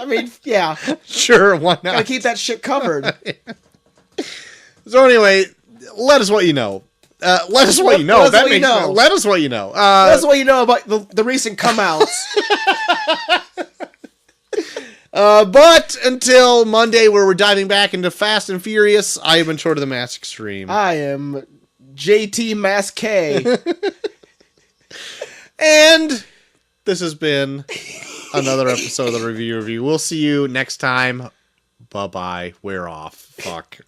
I mean, yeah. Sure, why Gotta not? keep that shit covered. So anyway, let us what you know. Let us what you know. Let us That what you makes know. sense. Let us what you know. That's what you know about the recent come-outs. But until Monday, where we're diving back into Fast and Furious, I have been Short of the Mask Extreme. I am JT Mass K. And this has been another episode of the Review. We'll see you next time. Bye-bye. We're off. Fuck.